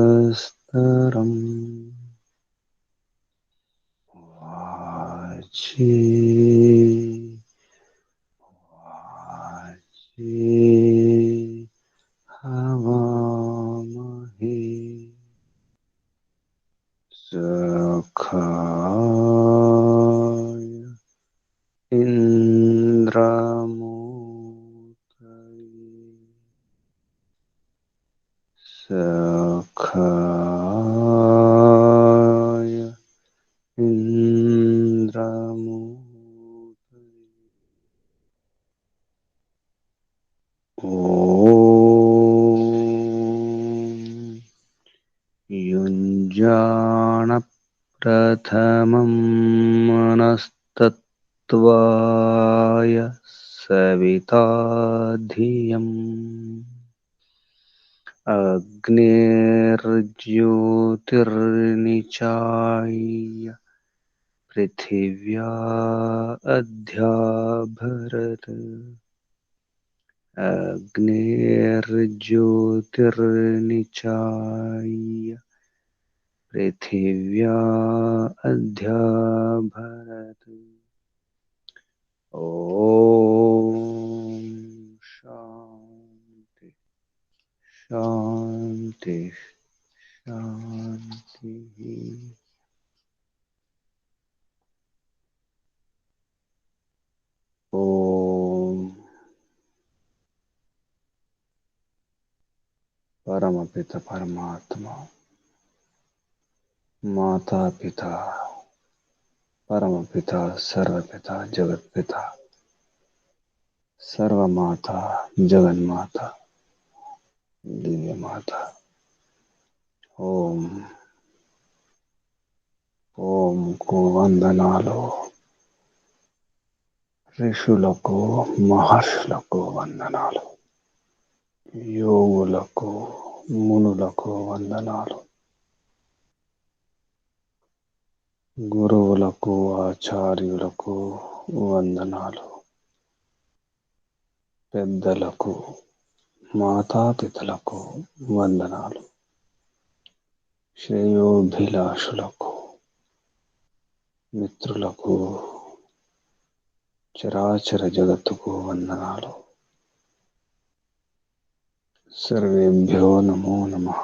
गीतवस्तरम् वाचे वाचे हवामहे सखाय इन्द्रमूर्तये सखाय इन्द्रमूर्तये ॐ युञ्जान प्रथमं मनस्तत्त्वाय सविता धियम् अग्निर्ज्योतिर्निचाय्य पृथिव्या अध्याभरत् अग्निर्ज्योतिर्निचाय्य पृथिव्या अध्याभरत् ॐ शान्ति शान्ति शान्तिः। ॐ परमपिता परमात्मा माता पिता परमपिता सर्वपिता जगत्पिता सर्वमाता जगन्माता दिव्य माता ओम ओम को వందనాలు ఋషులకు మహర్షులకు వందనాలు యోగులకు మునులకు వందనాలు గురువులకు ఆచార్యులకు వందనాలు పెద్దలకు మాతాపితలకు వందనాలు శ్రేయోభిలాషులకు మిత్రులకు చరాచర జగత్తుకు వందనాలు సర్వేభ్యో నమో నమః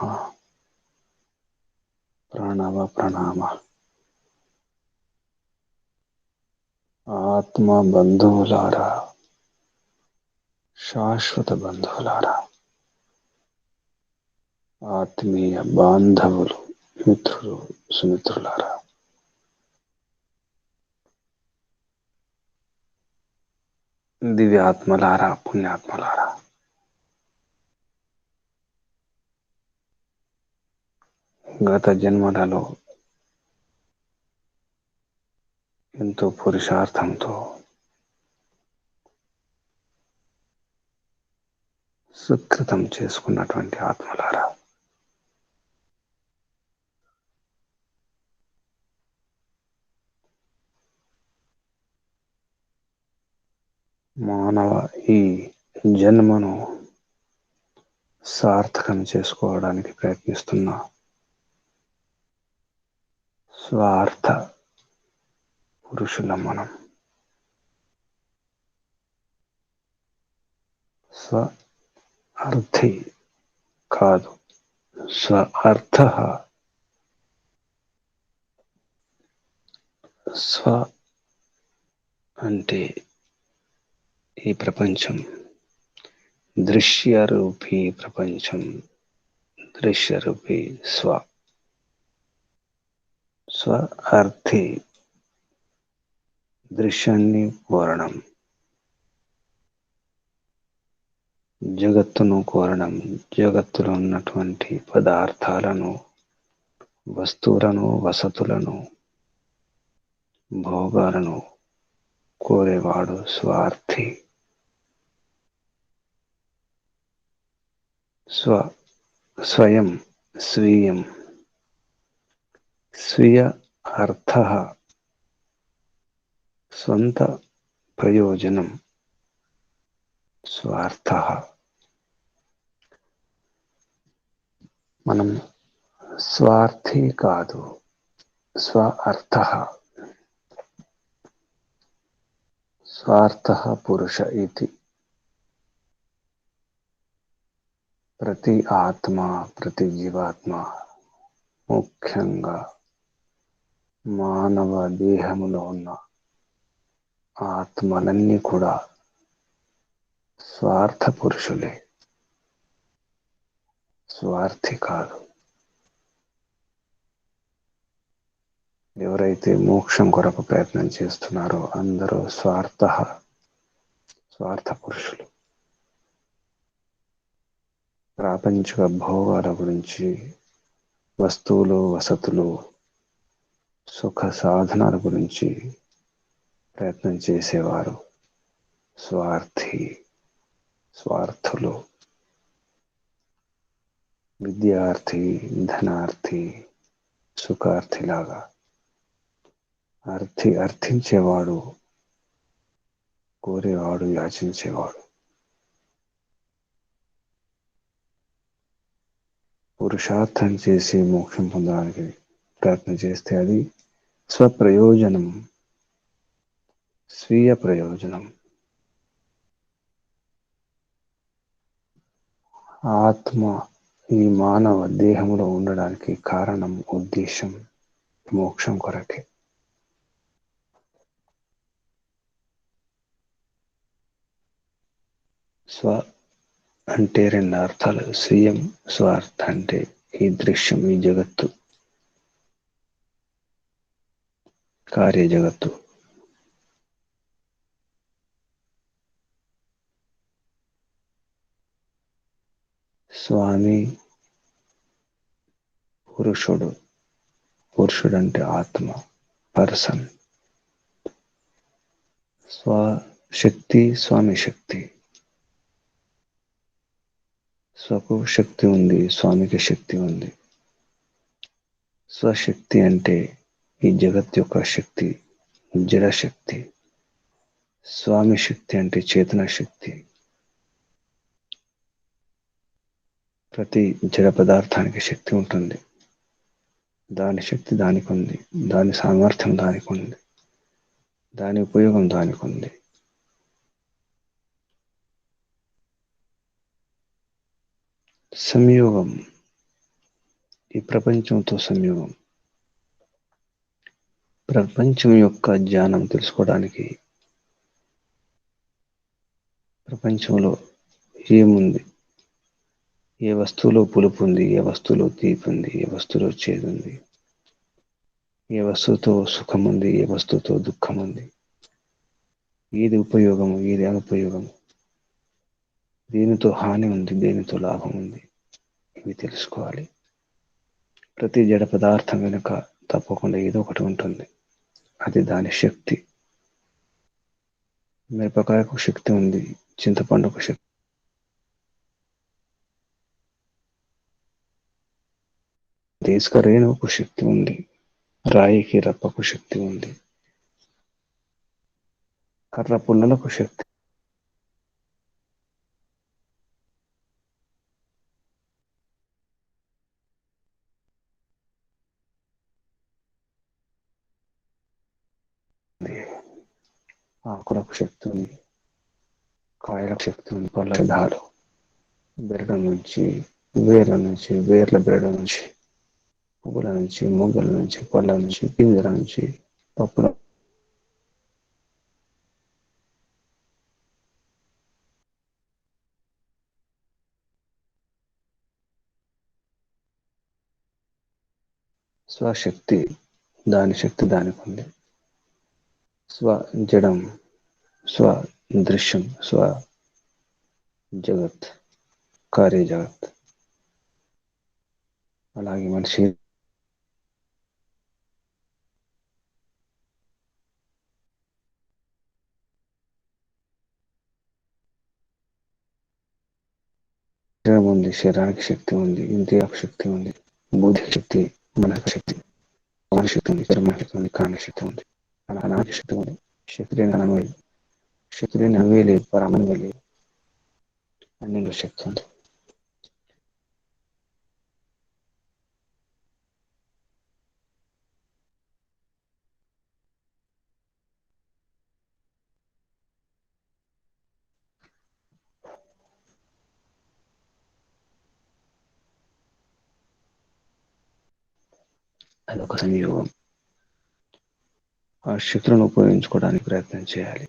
ప్రణవ ప్రణామ ఆత్మ బంధువులారా శాశ్వత బంధువులారా ఆత్మీయ బాంధవులు మిత్రులు సుమిత్రులారా దివ్యాత్మలారా, పుణ్యాత్మలారా, గత జన్మలలో ఎంతో పురుషార్థంతో సుకృతం చేసుకున్నటువంటి ఆత్మలారా, మానవ ఈ జన్మను సార్థకం చేసుకోవడానికి ప్రయత్నిస్తున్న స్వార్థ పురుషులం మనం. స్వ అర్థి కాదు, స్వ అర్థ. స్వ అంటే ఈ ప్రపంచం, దృశ్యరూపీ ప్రపంచం, దృశ్యరూపీ స్వ. స్వ అర్థి దృశ్యాన్ని కోరడం, జగత్తును కోరడం, జగత్తులో ఉన్నటువంటి పదార్థాలను, వస్తువులను, వసతులను, భోగాలను కోరేవాడు స్వార్థి. స్వయం, స్వీయం, స్వీయ అర్థ, స్వంత ప్రయోజనం స్వార్థ. మనం స్వార్థి కాదు, స్వ అర్థ. స్వార్థ పురుష ఇది. ప్రతి ఆత్మ, ప్రతి జీవాత్మ, ముఖ్యంగా మానవ దేహములో ఉన్న ఆత్మలన్నీ కూడా స్వార్థ పురుషులే, స్వార్థి కాదు. ఎవరైతే మోక్షం కొరకు ప్రయత్నం చేస్తున్నారో అందరూ స్వార్థ పురుషులు. ప్రాపంచిక భోగాల గురించి, వస్తువులు, వసతులు, సుఖ సాధనాల గురించి ప్రయత్నం చేసేవారు స్వార్థులు. విద్యార్థి, ధనార్థి, సుఖార్థిలాగా అర్థించేవాడు, కోరేవాడు, యాచించేవాడు. పురుషార్థం చేసి మోక్షం పొందడానికి ప్రయత్నం చేస్తే అది స్వప్రయోజనం, స్వీయ ప్రయోజనం. ఆత్మ ఈ మానవ దేహంలో ఉండడానికి కారణం, ఉద్దేశం మోక్షం కొరకే. స్వ అంటే రెండు అర్థాలు. స్వీయం, స్వార్థ అంటే ఈ దృశ్యం, ఈ జగత్తు, కార్య జగత్తు. స్వామి పురుషుడు, పురుషుడు అంటే ఆత్మ, పర్సన్. స్వశక్తి, స్వామి శక్తి. స్వకు శక్తి ఉంది, స్వామికి శక్తి ఉంది. స్వశక్తి అంటే ఈ జగత్ యొక్క శక్తి, జడశక్తి. స్వామి శక్తి అంటే చేతన శక్తి. ప్రతి జడ పదార్థానికి శక్తి ఉంటుంది. దాని శక్తి దానికి ఉంది, దాని సామర్థ్యం దానికి ఉంది, దాని ఉపయోగం దానికి ఉంది. సంయోగం, ఈ ప్రపంచంతో సంయోగం. ప్రపంచం యొక్క జ్ఞానం తెలుసుకోవడానికి ప్రపంచంలో ఏముంది, ఏ వస్తువులో పులుపు ఉంది, ఏ వస్తువులో తీపి ఉంది, ఏ వస్తువులో చేదు ఉంది, ఏ వస్తువుతో సుఖం ఉంది, ఏ వస్తువుతో దుఃఖం ఉంది, ఏది ఉపయోగము, ఏది అనుపయోగము, దేనితో హాని ఉంది, దేనితో లాభం ఉంది, ఇవి తెలుసుకోవాలి. ప్రతి జడ పదార్థం వెనుక తప్పకుండా ఏదో ఒకటి ఉంటుంది. అది దాని శక్తి. మిరపకాయకు శక్తి ఉంది, చింతపండుకు శక్తి, ఇసుక రేణువుకు శక్తి ఉంది, రాయికి రప్పకు శక్తి ఉంది, కర్ర పుల్లలకు శక్తి ఉంది, ఆకులకు శక్తి ఉంది, కాయలకు శక్తి ఉంది, పళ్ళ విధాలు, బెరడు నుంచి, వేర్ల నుంచి, వేర్ల బెరడు నుంచి, పువ్వుల నుంచి, మొగ్గల నుంచి, పళ్ళ నుంచి, గింజల నుంచి, పప్పుల స్వశక్తి, దాని శక్తి దానికి ఉంది. స్వ జడం, స్వ దృశ్యం, స్వ జగత్, కార్య జగత్. అలాగే మనిషి శరీరం ఉంది, శరీరానికి శక్తి ఉంది, ఇంద్రియాలకు శక్తి ఉంది, బుద్ధి శక్తి, మనకు శక్తి, మన శక్తి ఉంది, చర్మ శక్తి ఉంది, కారణ శక్తి ఉంది, అనాది శక్తి ఉంది. శక్తి లేని అనమే, శక్తి లేని అవే లేదు, పరమాణమే లేదు, అన్నిలో శక్తి ఉంది. అదొక సంయోగం. ఆ శక్తులను ఉపయోగించుకోవడానికి ప్రయత్నం చేయాలి.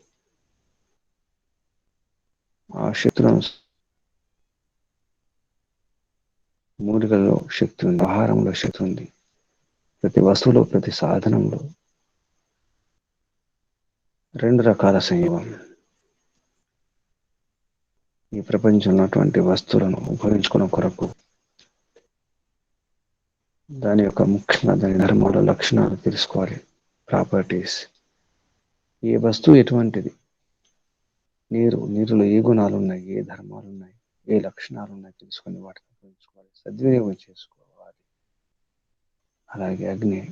ఆ శక్తులను మూలికల్లో శక్తి ఉంది, ఆహారంలో శక్తి ఉంది, ప్రతి వస్తువులో, ప్రతి సాధనంలో రెండు రకాల సంయోగం. ఈ ప్రపంచంలో ఉన్నటువంటి వస్తువులను ఉపయోగించుకోవడం కొరకు దాని యొక్క ముఖ్యంగా దాని ధర్మాలు, లక్షణాలు తెలుసుకోవాలి. ప్రాపర్టీస్. ఏ వస్తువు ఎటువంటిది, నీరులో ఏ గుణాలు ఉన్నాయి, ఏ ధర్మాలు ఉన్నాయి, ఏ లక్షణాలు ఉన్నాయి తెలుసుకొని వాటిని ఉపయోగించుకోవాలి, సద్వినియోగం చేసుకోవాలి. అలాగే అగ్ని,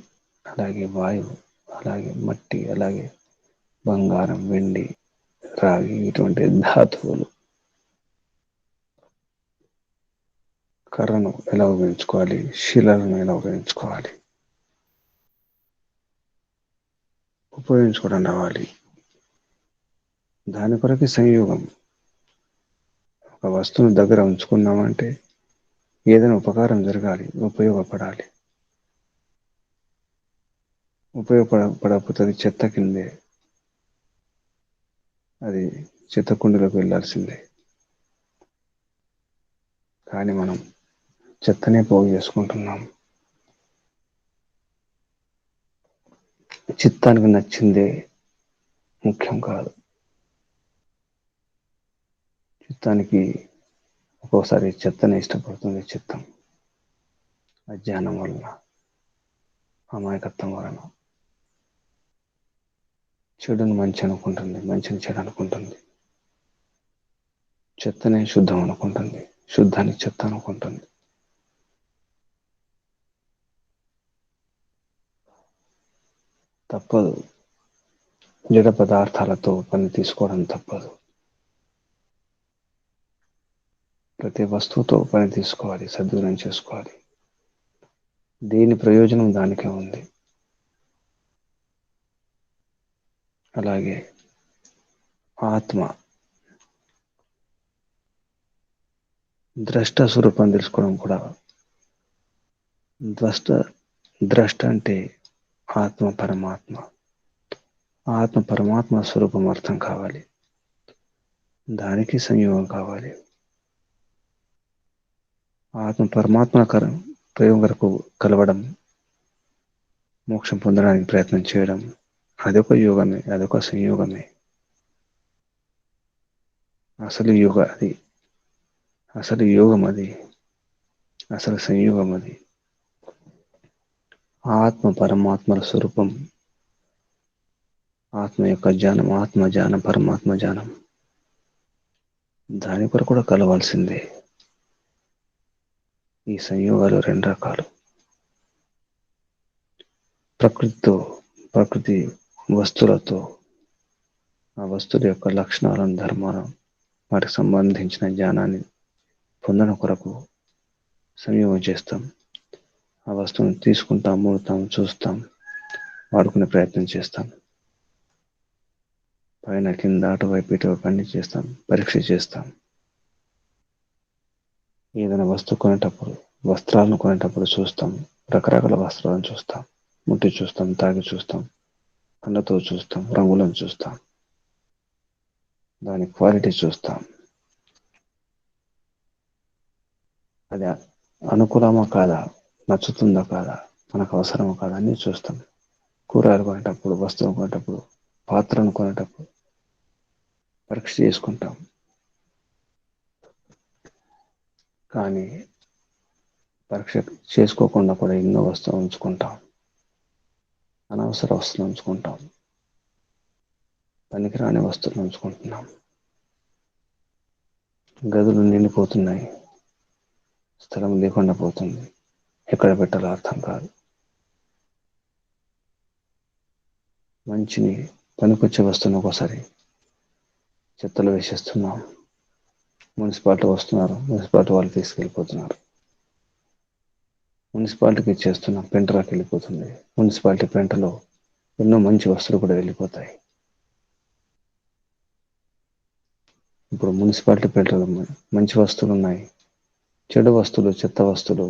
అలాగే వాయువు, అలాగే మట్టి, అలాగే బంగారం, వెండి, రాగి, ఇటువంటి ధాతువులు. కర్రను ఎలా ఉపయోగించుకోవాలి, శిలను ఎలా ఉపయోగించుకోవాలి, ఉపయోగించుకోవడం రావాలి. దాని కొరకే సంయోగం. ఒక వస్తువును దగ్గర ఉంచుకున్నామంటే ఏదైనా ఉపకారం జరగాలి, ఉపయోగపడాలి. ఉపయోగపడకపోతే అది చెత్త కిందే, అది చెత్త కుండీలోకి వెళ్ళాల్సిందే. కానీ మనం చెత్తనే పోగు చేసుకుంటున్నాం. చిత్తానికి నచ్చిందే ముఖ్యం కాదు. చిత్తానికి ఒక్కోసారి చెత్తనే ఇష్టపడుతుంది. చిత్తం అజ్ఞానం వలన, అమాయకత్వం వలన చెడును మంచి అనుకుంటుంది, మంచిని చెడు అనుకుంటుంది, చెత్తనే శుద్ధం అనుకుంటుంది, శుద్ధాన్ని చెత్త అనుకుంటుంది. తప్పదు. జడ పదార్థాలతో పని తీసుకోవడం తప్పదు. ప్రతి వస్తువుతో పని తీసుకోవాలి, సద్వినియోగం చేసుకోవాలి. దేని ప్రయోజనం దానికే ఉంది. అలాగే ఆత్మ, ద్రష్ట స్వరూపం తెలుసుకోవడం కూడా. ద్రష్ట అంటే ఆత్మ, పరమాత్మ. ఆత్మ పరమాత్మ స్వరూపం అర్థం కావాలి, దానికి సంయోగం కావాలి. ఆత్మ పరమాత్మ ప్రయోగం వరకు కలవడం, మోక్షం పొందడానికి ప్రయత్నం చేయడం, అదొక యోగమే, అదొక సంయోగమే. అసలు యోగ అది. అసలు యోగం అది. అసలు సంయోగం అది. ఆత్మ పరమాత్మల స్వరూపం. ఆత్మ యొక్క జ్ఞానం, ఆత్మ జ్ఞానం, పరమాత్మ జ్ఞానం. దాని కొరకు కూడా కలవాల్సిందే. ఈ సంయోగాలు రెండు రకాలు. ప్రకృతితో, ప్రకృతి వస్తువులతో, ఆ వస్తువుల యొక్క లక్షణాలను, ధర్మాలను, వాటికి సంబంధించిన జ్ఞానాన్ని పొందడం కొరకు సంయోగం చేస్తాం. ఆ వస్తువుని తీసుకుంటాం, మూడుతాం, చూస్తాం, వాడుకునే ప్రయత్నం చేస్తాం. పైన కింద అటువైపు ఇటువైపు అన్ని చేస్తాం, పరీక్ష చేస్తాం. ఏదైనా వస్తువు కొనేటప్పుడు, వస్త్రాలను కొనేటప్పుడు చూస్తాం. రకరకాల వస్త్రాలను చూస్తాం, ముట్టి చూస్తాం, తాకి చూస్తాం, కళ్ళతో చూస్తాం, రంగులను చూస్తాం, దాని క్వాలిటీ చూస్తాం. అది అనుకూలమా కాదా, నచ్చుతుందా కాదా, మనకు అవసరమా కాదా అన్నీ చూస్తాం. కూరగాయలు కొనేటప్పుడు, వస్తువులు కొనేటప్పుడు, పాత్రను కొనేటప్పుడు పరీక్ష చేసుకుంటాం. కానీ పరీక్ష చేసుకోకుండా కూడా ఎన్నో వస్తువులు ఉంచుకుంటాం. అనవసర వస్తువులు ఉంచుకుంటాం. పనికిరాని వస్తువులు ఉంచుకుంటున్నాం. గదులు నిండిపోతున్నాయి. స్థలం లేకుండా పోతుంది. ఎక్కడ పెట్టాలో అర్థం కాదు. మంచిని, పనికొచ్చే వస్తువును ఒకసారి చెత్తలో వేసేస్తున్నాం. మున్సిపాలిటీ వస్తున్నారు, మున్సిపాలిటీ వాళ్ళు తీసుకెళ్ళిపోతున్నారు. మున్సిపాలిటీకి ఇచ్చేస్తున్నాం, పెంటలోకి వెళ్ళిపోతుంది. మున్సిపాలిటీ పెంటలో ఎన్నో మంచి వస్తువులు కూడా వెళ్ళిపోతాయి. ఇప్పుడు మున్సిపాలిటీ పెంటలో మంచి వస్తువులు ఉన్నాయి, చెడు వస్తువులు, చెత్త వస్తువులు,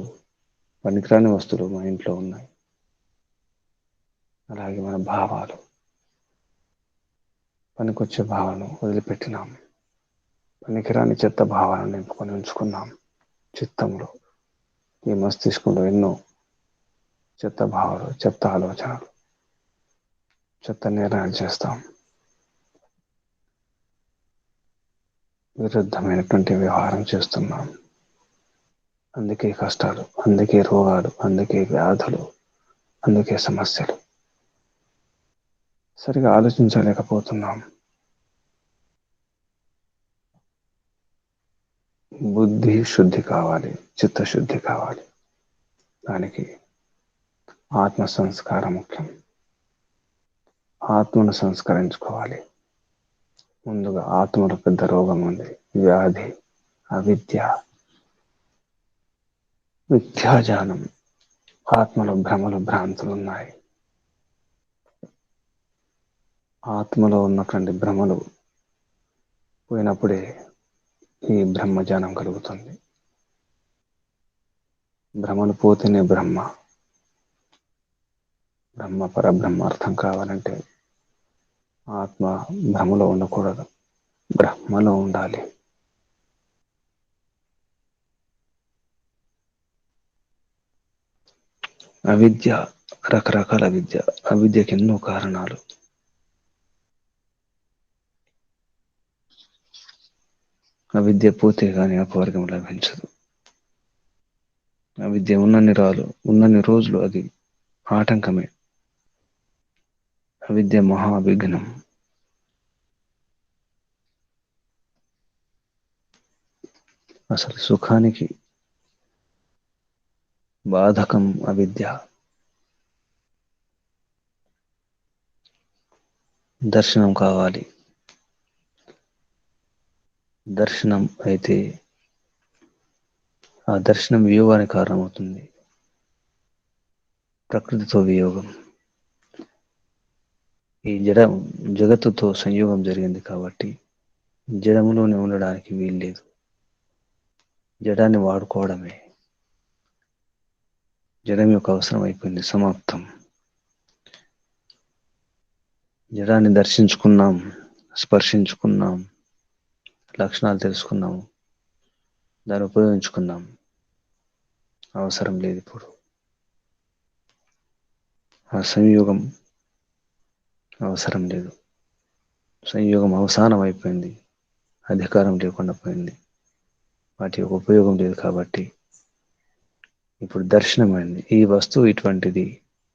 పనికిరాని వస్తువులు మా ఇంట్లో ఉన్నాయి. అలాగే మన భావాలు, పనికొచ్చే భావాలను వదిలిపెట్టినాం. పనికిరాని చెత్త భావాలను నింపుకొని ఉంచుకున్నాం. చిత్తంలో, ఈ మస్తిష్కంలో ఎన్నో చెత్త భావాలు, చెత్త ఆలోచనలు, చెత్త నిర్ణయాలు చేస్తాం. విరుద్ధమైనటువంటి వ్యవహారం చేస్తున్నాం. అందుకే కష్టాలు, అందుకే రోగాలు, అందుకే వ్యాధులు, అందుకే సమస్యలు. సరిగా ఆలోచించలేకపోతున్నాం. బుద్ధి శుద్ధి కావాలి, చిత్తశుద్ధి కావాలి. దానికి ఆత్మ సంస్కారం ముఖ్యం. ఆత్మను సంస్కరించుకోవాలి. ముందుగా ఆత్మలో పెద్ద రోగం ఉంది, వ్యాధి, అవిద్య, మిథ్యాజ్ఞానం. ఆత్మలో భ్రమలు, భ్రాంతులు ఉన్నాయి. ఆత్మలో ఉన్నటువంటి భ్రమలు పోయినప్పుడే ఈ బ్రహ్మజ్ఞానం కలుగుతుంది. భ్రమలు పోతేనే బ్రహ్మ. బ్రహ్మ పరబ్రహ్మ అర్థం కావాలంటే ఆత్మ భ్రమలో ఉండకూడదు, బ్రహ్మలో ఉండాలి. అవిద్య, రకరకాల విద్య. అవిద్యకి ఎన్నో కారణాలు. అవిద్య పోతే కానీ అపవర్గం లభించదు. అవిద్య ఉన్నన్ని రోజులు అది ఆటంకమే. అవిద్య మహావిఘ్నం. అసలు సుఖానికి బాధకం అవిద్య. దర్శనం కావాలి. దర్శనం అయితే ఆ దర్శనం వియోగానికి కారణమవుతుంది. ప్రకృతితో వియోగం. ఈ జగత్తుతో సంయోగం జరిగింది కాబట్టి జడములోనే ఉండడానికి వీల్లేదు. జడాన్ని వాడుకోవడమే. జడం యొక్క అవసరం అయిపోయింది, సమాప్తం. జడాన్ని దర్శించుకున్నాం, స్పర్శించుకున్నాం, లక్షణాలు తెలుసుకున్నాం, దాన్ని ఉపయోగించుకున్నాం. అవసరం లేదు ఇప్పుడు. ఆ సంయోగం అవసరం లేదు. సంయోగం అవసానం అయిపోయింది. అధికారం లేకుండా పోయింది. వాటి యొక్క ఉపయోగం లేదు కాబట్టి ఇప్పుడు దర్శనమైంది. ఈ వస్తువు ఇటువంటిది,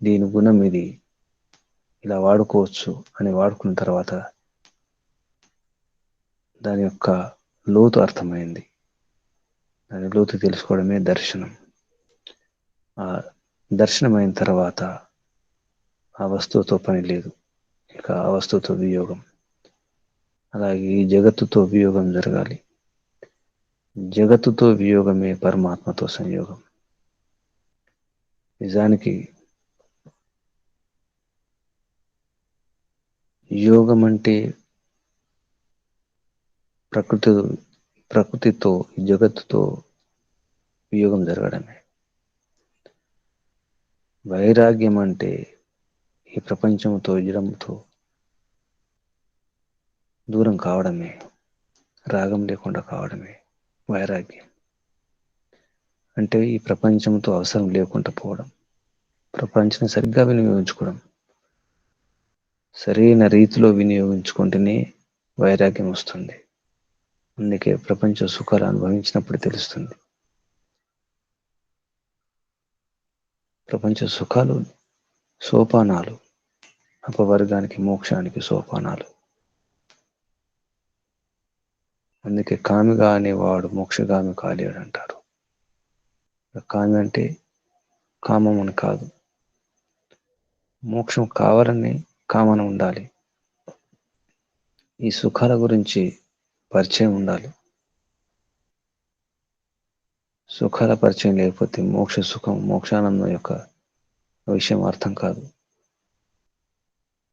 దీని గుణం ఇది, ఇలా వాడుకోవచ్చు అని వాడుకున్న తర్వాత దాని యొక్క లోతు అర్థమైంది. దాని లోతు తెలుసుకోవడమే దర్శనం. ఆ దర్శనమైన తర్వాత ఆ వస్తువుతో పని లేదు, ఇక ఆ వస్తువుతో వియోగం. అలాగే ఈ జగత్తుతో వియోగం జరగాలి. జగత్తుతో వియోగమే పరమాత్మతో సంయోగం. నిజానికి యోగం అంటే ప్రకృతితో, జగత్తుతో వియోగం జరగడమే. వైరాగ్యం అంటే ఈ ప్రపంచంతో, జడంతో దూరం కావడమే. రాగం లేకుండా కావడమే వైరాగ్యం. అంటే ఈ ప్రపంచంతో అవసరం లేకుండా పోవడం, ప్రపంచాన్ని సరిగ్గా వినియోగించుకోవడం. సరైన రీతిలో వినియోగించుకుంటేనే వైరాగ్యం వస్తుంది. అందుకే ప్రపంచ సుఖాలు అనుభవించినప్పుడు తెలుస్తుంది. ప్రపంచ సుఖాలు సోపానాలు, అపవర్గానికి, మోక్షానికి సోపానాలు. అందుకే కామిగా అనేవాడు మోక్షగామి కాలేడు అంటారు. కామి అంటే కామం అని కాదు, మోక్షం కావాలని కామన ఉండాలి. ఈ సుఖాల గురించి పరిచయం ఉండాలి. సుఖాల పరిచయం లేకపోతే మోక్ష సుఖం, మోక్షానందం యొక్క విషయం అర్థం కాదు.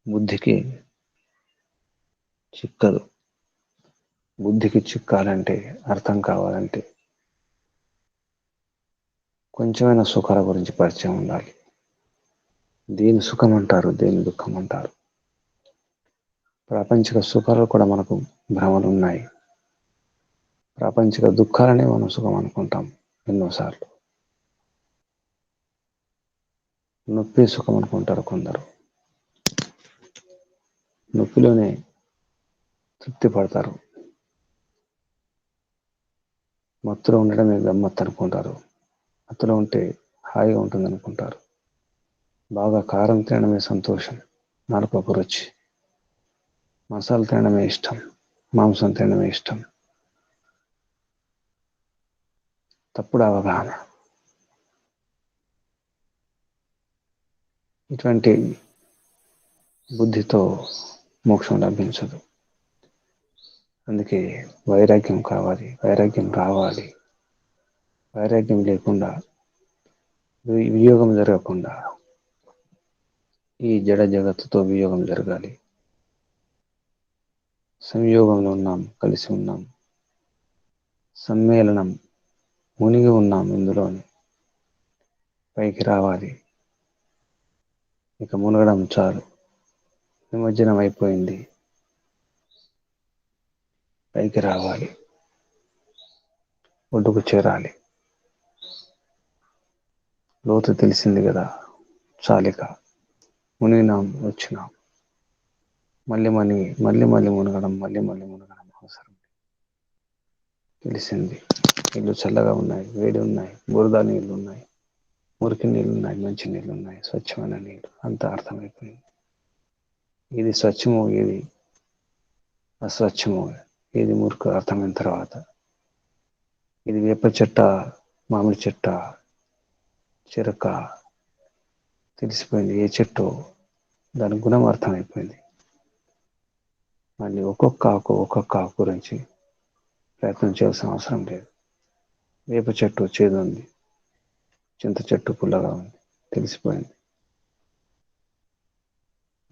బుద్ధికి చిక్కదు. బుద్ధికి చిక్కాలంటే, అర్థం కావాలంటే కొంచెమైనా సుఖాల గురించి పరిచయం ఉండాలి. దేని సుఖం అంటారు, దేని దుఃఖం అంటారు. ప్రాపంచిక సుఖాలు కూడా మనకు భ్రమలు ఉన్నాయి. ప్రాపంచిక దుఃఖాలనే మనం సుఖం అనుకుంటాం ఎన్నోసార్లు. నొప్పి సుఖం అనుకుంటారు కొందరు. నొప్పిలోనే తృప్తి పడతారు. మత్తులో ఉండడమే గమ్మత్తు అనుకుంటారు. మత్తులో ఉంటే హాయిగా ఉంటుంది అనుకుంటారు. బాగా కారం తినడమే సంతోషం, నాలుకకు రుచి. మసాలా తినడమే ఇష్టం, మాంసం తినడమే ఇష్టం. తప్పుడు అవగాహన. ఇటువంటి బుద్ధితో మోక్షం లభించదు. అందుకే వైరాగ్యం కావాలి, వైరాగ్యం రావాలి. వైరాగ్యం లేకుండా, వియోగం జరగకుండా ఈ జడ జగత్తుతో వియోగం జరగాలి. సంయోగంలో ఉన్నాం, కలిసి ఉన్నాం. సమ్మేళనం, మునిగి ఉన్నాం ఇందులోని. పైకి రావాలి. ఇక మునగడం చాలు, నిమజ్జనం అయిపోయింది. పైకి రావాలి, ఒడ్డుకు చేరాలి. లోతు తెలిసింది కదా, చాలిక మునిగినాం, వచ్చినాం. మళ్ళీ మునగడం, మళ్ళీ మునగడం అవసరం తెలిసింది. నీళ్ళు చల్లగా ఉన్నాయి, వేడి ఉన్నాయి, బురద నీళ్ళు ఉన్నాయి, మురికి నీళ్ళు ఉన్నాయి, మంచి నీళ్ళు ఉన్నాయి, స్వచ్ఛమైన నీళ్ళు. అంతా అర్థమైపోయింది. ఇది స్వచ్ఛమో, ఇది అస్వచ్ఛమో, ఇది మురికి అర్థమైన తర్వాత, ఇది వేప చెట్ట, మామిడి చెట్ట, చెరక తెలిసిపోయింది. ఏ చెట్టు, దాని గుణం అర్థమైపోయింది. మళ్ళీ ఒక్కొక్క ఆకు గురించి ప్రయత్నం చేయాల్సిన అవసరం లేదు. వేప చెట్టు చేదు ఉంది, చింత చెట్టు పుల్లగా ఉంది, తెలిసిపోయింది.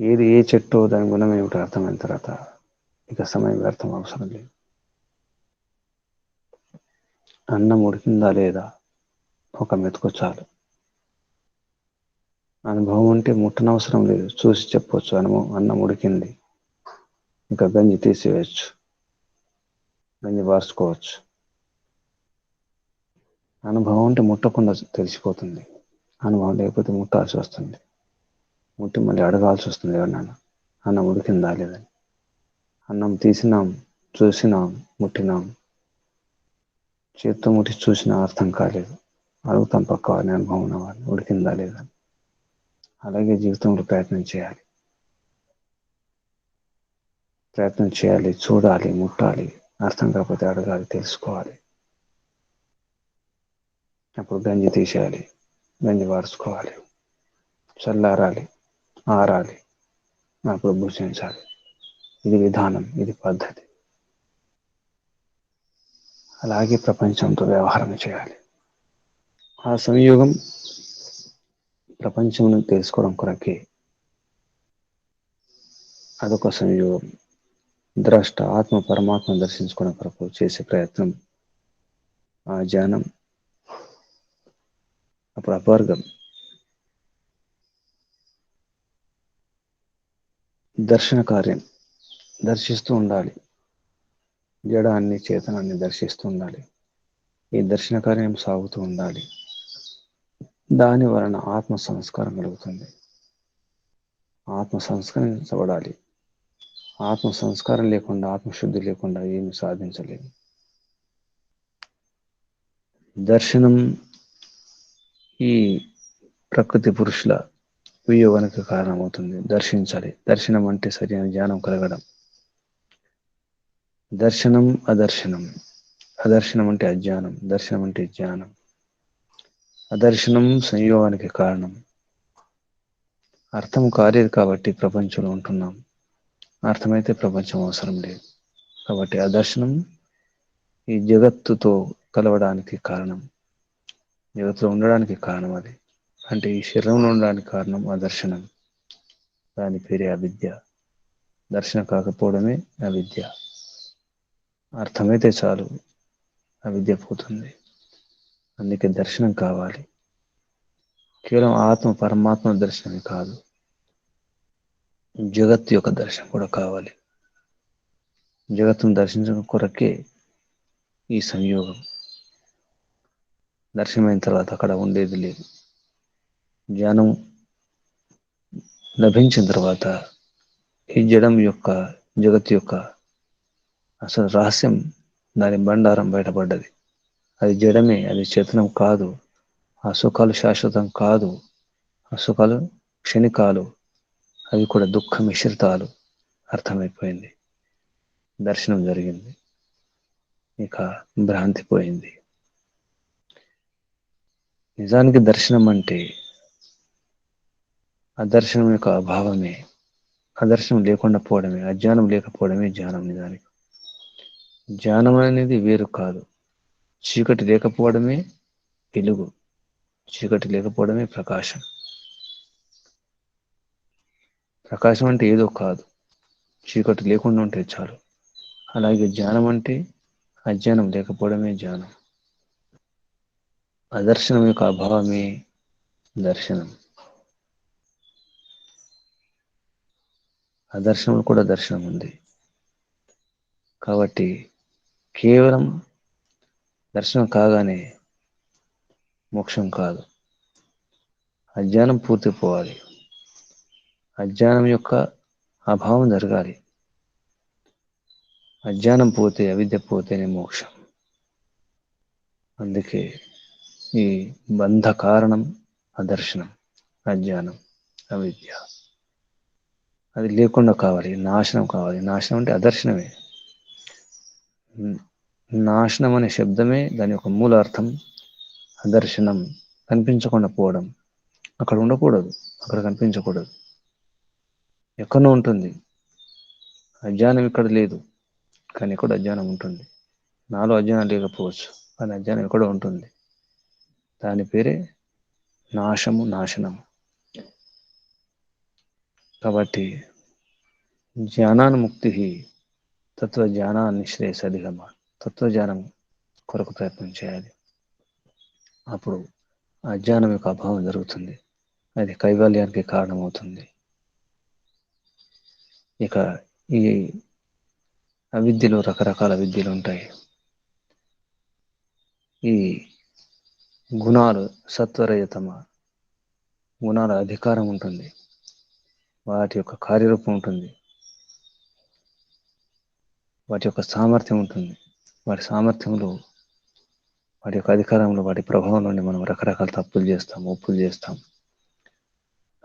ఏది ఏ చెట్టు, దాని గుణం ఏమిటో అర్థమైన తర్వాత ఇక సమయం వ్యర్థం అవసరం లేదు. అన్నం ఉడికిందా లేదా, ఒక మెతుకు చాలు. అనుభవం ఉంటే ముట్టనవసరం లేదు, చూసి చెప్పవచ్చు. అన్నం ఉడికింది, ఇంకా గంజి తీసివేయచ్చు, గంజి వార్చుకోవచ్చు. అనుభవం ఉంటే ముట్టకుండా తెలిసిపోతుంది. అనుభవం లేకపోతే ముట్టాల్సి వస్తుంది. ముట్టి మళ్ళీ అడగాల్సి వస్తుంది ఎవరినైనా, అన్నం ఉడికిందా లేదని. అన్నం తీసినాం, చూసినాం, ముట్టినాం, చేత్తో ముట్టి చూసినా అర్థం కాలేదు. అడుగుతాం పక్క వారిని, అనుభవం ఉన్న వారిని, ఉడికిందా లేదా. అలాగే జీవితంలో ప్రయత్నం చేయాలి. ప్రయత్నం చేయాలి, చూడాలి, ముట్టాలి, అర్థం కాకపోతే అడగాలి, తెలుసుకోవాలి. అప్పుడు గంజి తీసేయాలి, గంజి వార్చుకోవాలి, చల్లారాలి, ఆరాలి, అప్పుడు భుజించాలి. ఇది విధానం, ఇది పద్ధతి. అలాగే ప్రపంచంతో వ్యవహారం చేయాలి. ఆ సంయోగం ప్రపంచం తెలుసుకోవడం కొరకే. అదొక సంయోగం. ద్రష్ట ఆత్మ పరమాత్మ దర్శించుకోవడం కొరకు చేసే ప్రయత్నం ఆ ధ్యానం. అప్పుడు అపవర్గం. దర్శన కార్యం దర్శిస్తూ ఉండాలి. జడాన్ని, చేతనాన్ని దర్శిస్తూ ఉండాలి. ఈ దర్శన కార్యం సాగుతూ ఉండాలి. దాని వలన ఆత్మ సంస్కారం కలుగుతుంది. ఆత్మ సంస్కరించబడాలి. ఆత్మ సంస్కారం లేకుండా, ఆత్మశుద్ధి లేకుండా ఏమి సాధించలేదు. దర్శనం ఈ ప్రకృతి పురుషుల వియోగానికి కారణమవుతుంది. దర్శించాలి. దర్శనం అంటే సరైన జ్ఞానం కలగడం. దర్శనం అదర్శనం. అదర్శనం అంటే అజ్ఞానం, దర్శనం అంటే జ్ఞానం. అదర్శనం సంయోగానికి కారణం. అర్థం కాలేదు కాబట్టి ప్రపంచంలో ఉంటున్నాం. అర్థమైతే ప్రపంచం అవసరం లేదు. కాబట్టి అదర్శనం ఈ జగత్తుతో కలవడానికి కారణం, జగత్తులో ఉండడానికి కారణం. అది అంటే ఈ శరీరంలో ఉండడానికి కారణం అదర్శనం. దాని పేరే అవిద్య. దర్శనం కాకపోవడమే అవిద్య. అర్థమైతే చాలు, అవిద్య పోతుంది. అందుకే దర్శనం కావాలి. కేవలం ఆత్మ పరమాత్మ దర్శనమే కాదు, జగత్తు యొక్క దర్శనం కూడా కావాలి. జగత్తును దర్శించడం కొరకే ఈ సంయోగం. దర్శనమైన తర్వాత అక్కడ ఉండేది లేదు. జ్ఞానం లభించిన తర్వాత ఈ జగత్తు యొక్క అసలు రహస్యం, దాని బండారం బయటపడ్డది. అది జడమే, అది చేతనం కాదు. ఆ సుఖాలు శాశ్వతం కాదు. ఆ సుఖాలు క్షణికాలు, అవి కూడా దుఃఖ మిశ్రితాలు. అర్థమైపోయింది. దర్శనం జరిగింది. ఇక భ్రాంతి పోయింది. నిజానికి దర్శనం అంటే అదర్శనం యొక్క అభావమే. అదర్శనం లేకుండా పోవడమే, అజ్ఞానం లేకపోవడమే జ్ఞానం. నిజానికి జ్ఞానం అనేది వేరు కాదు. చీకటి లేకపోవడమే వెలుగు, చీకటి లేకపోవడమే ప్రకాశం. ప్రకాశం అంటే ఏదో కాదు, చీకటి లేకుండా ఉంటే చాలు. అలాగే జ్ఞానం అంటే అజ్ఞానం లేకపోవడమే జ్ఞానం. అదర్శనం యొక్క అభావమే దర్శనం. అదర్శనం కూడా దర్శనం ఉంది. కాబట్టి కేవలం దర్శనం కాగానే మోక్షం కాదు, అజ్ఞానం పూర్తి పోవాలి. అజ్ఞానం యొక్క అభావం జరగాలి. అజ్ఞానం పోతే, అవిద్య పోతేనే మోక్షం. అందుకే ఈ బంధ కారణం అదర్శనం, అజ్ఞానం, అవిద్య. అది లేకుండా కావాలి, నాశనం కావాలి. నాశనం అంటే అదర్శనమే. నాశనం అనే శబ్దమే దాని యొక్క మూలార్థం. అదర్శనం, కనిపించకుండా పోవడం. అక్కడ ఉండకూడదు, అక్కడ కనిపించకూడదు. ఎక్కడో ఉంటుంది. అజ్ఞానం ఇక్కడ లేదు, కానీ ఎక్కడ అజ్ఞానం ఉంటుంది. నాలో అజ్ఞానం లేకపోవచ్చు, కానీ అజ్ఞానం ఎక్కడో ఉంటుంది. దాని పేరే నాశము, నాశనము. కాబట్టి జ్ఞానాన్ముక్తి తత్వజ్ఞానాన్ని శ్రేయసధిగమ. తత్వజ్ఞానం కొరకు ప్రయత్నం చేయాలి. అప్పుడు అజ్ఞానం యొక్క అభావం జరుగుతుంది. అది కైవల్యానికి కారణమవుతుంది. ఇక ఈ అవిద్యలో రకరకాల విద్యలు ఉంటాయి. ఈ గుణాలు సత్వరజతమ గుణాల అధికారం ఉంటుంది. వాటి యొక్క కార్యరూపం ఉంటుంది. వాటి యొక్క సామర్థ్యం ఉంటుంది. వాటి సామర్థ్యంలో, వాటి యొక్క అధికారంలో, వాటి ప్రభావంలోనే మనం రకరకాల తప్పులు చేస్తాం, ఒప్పులు చేస్తాం.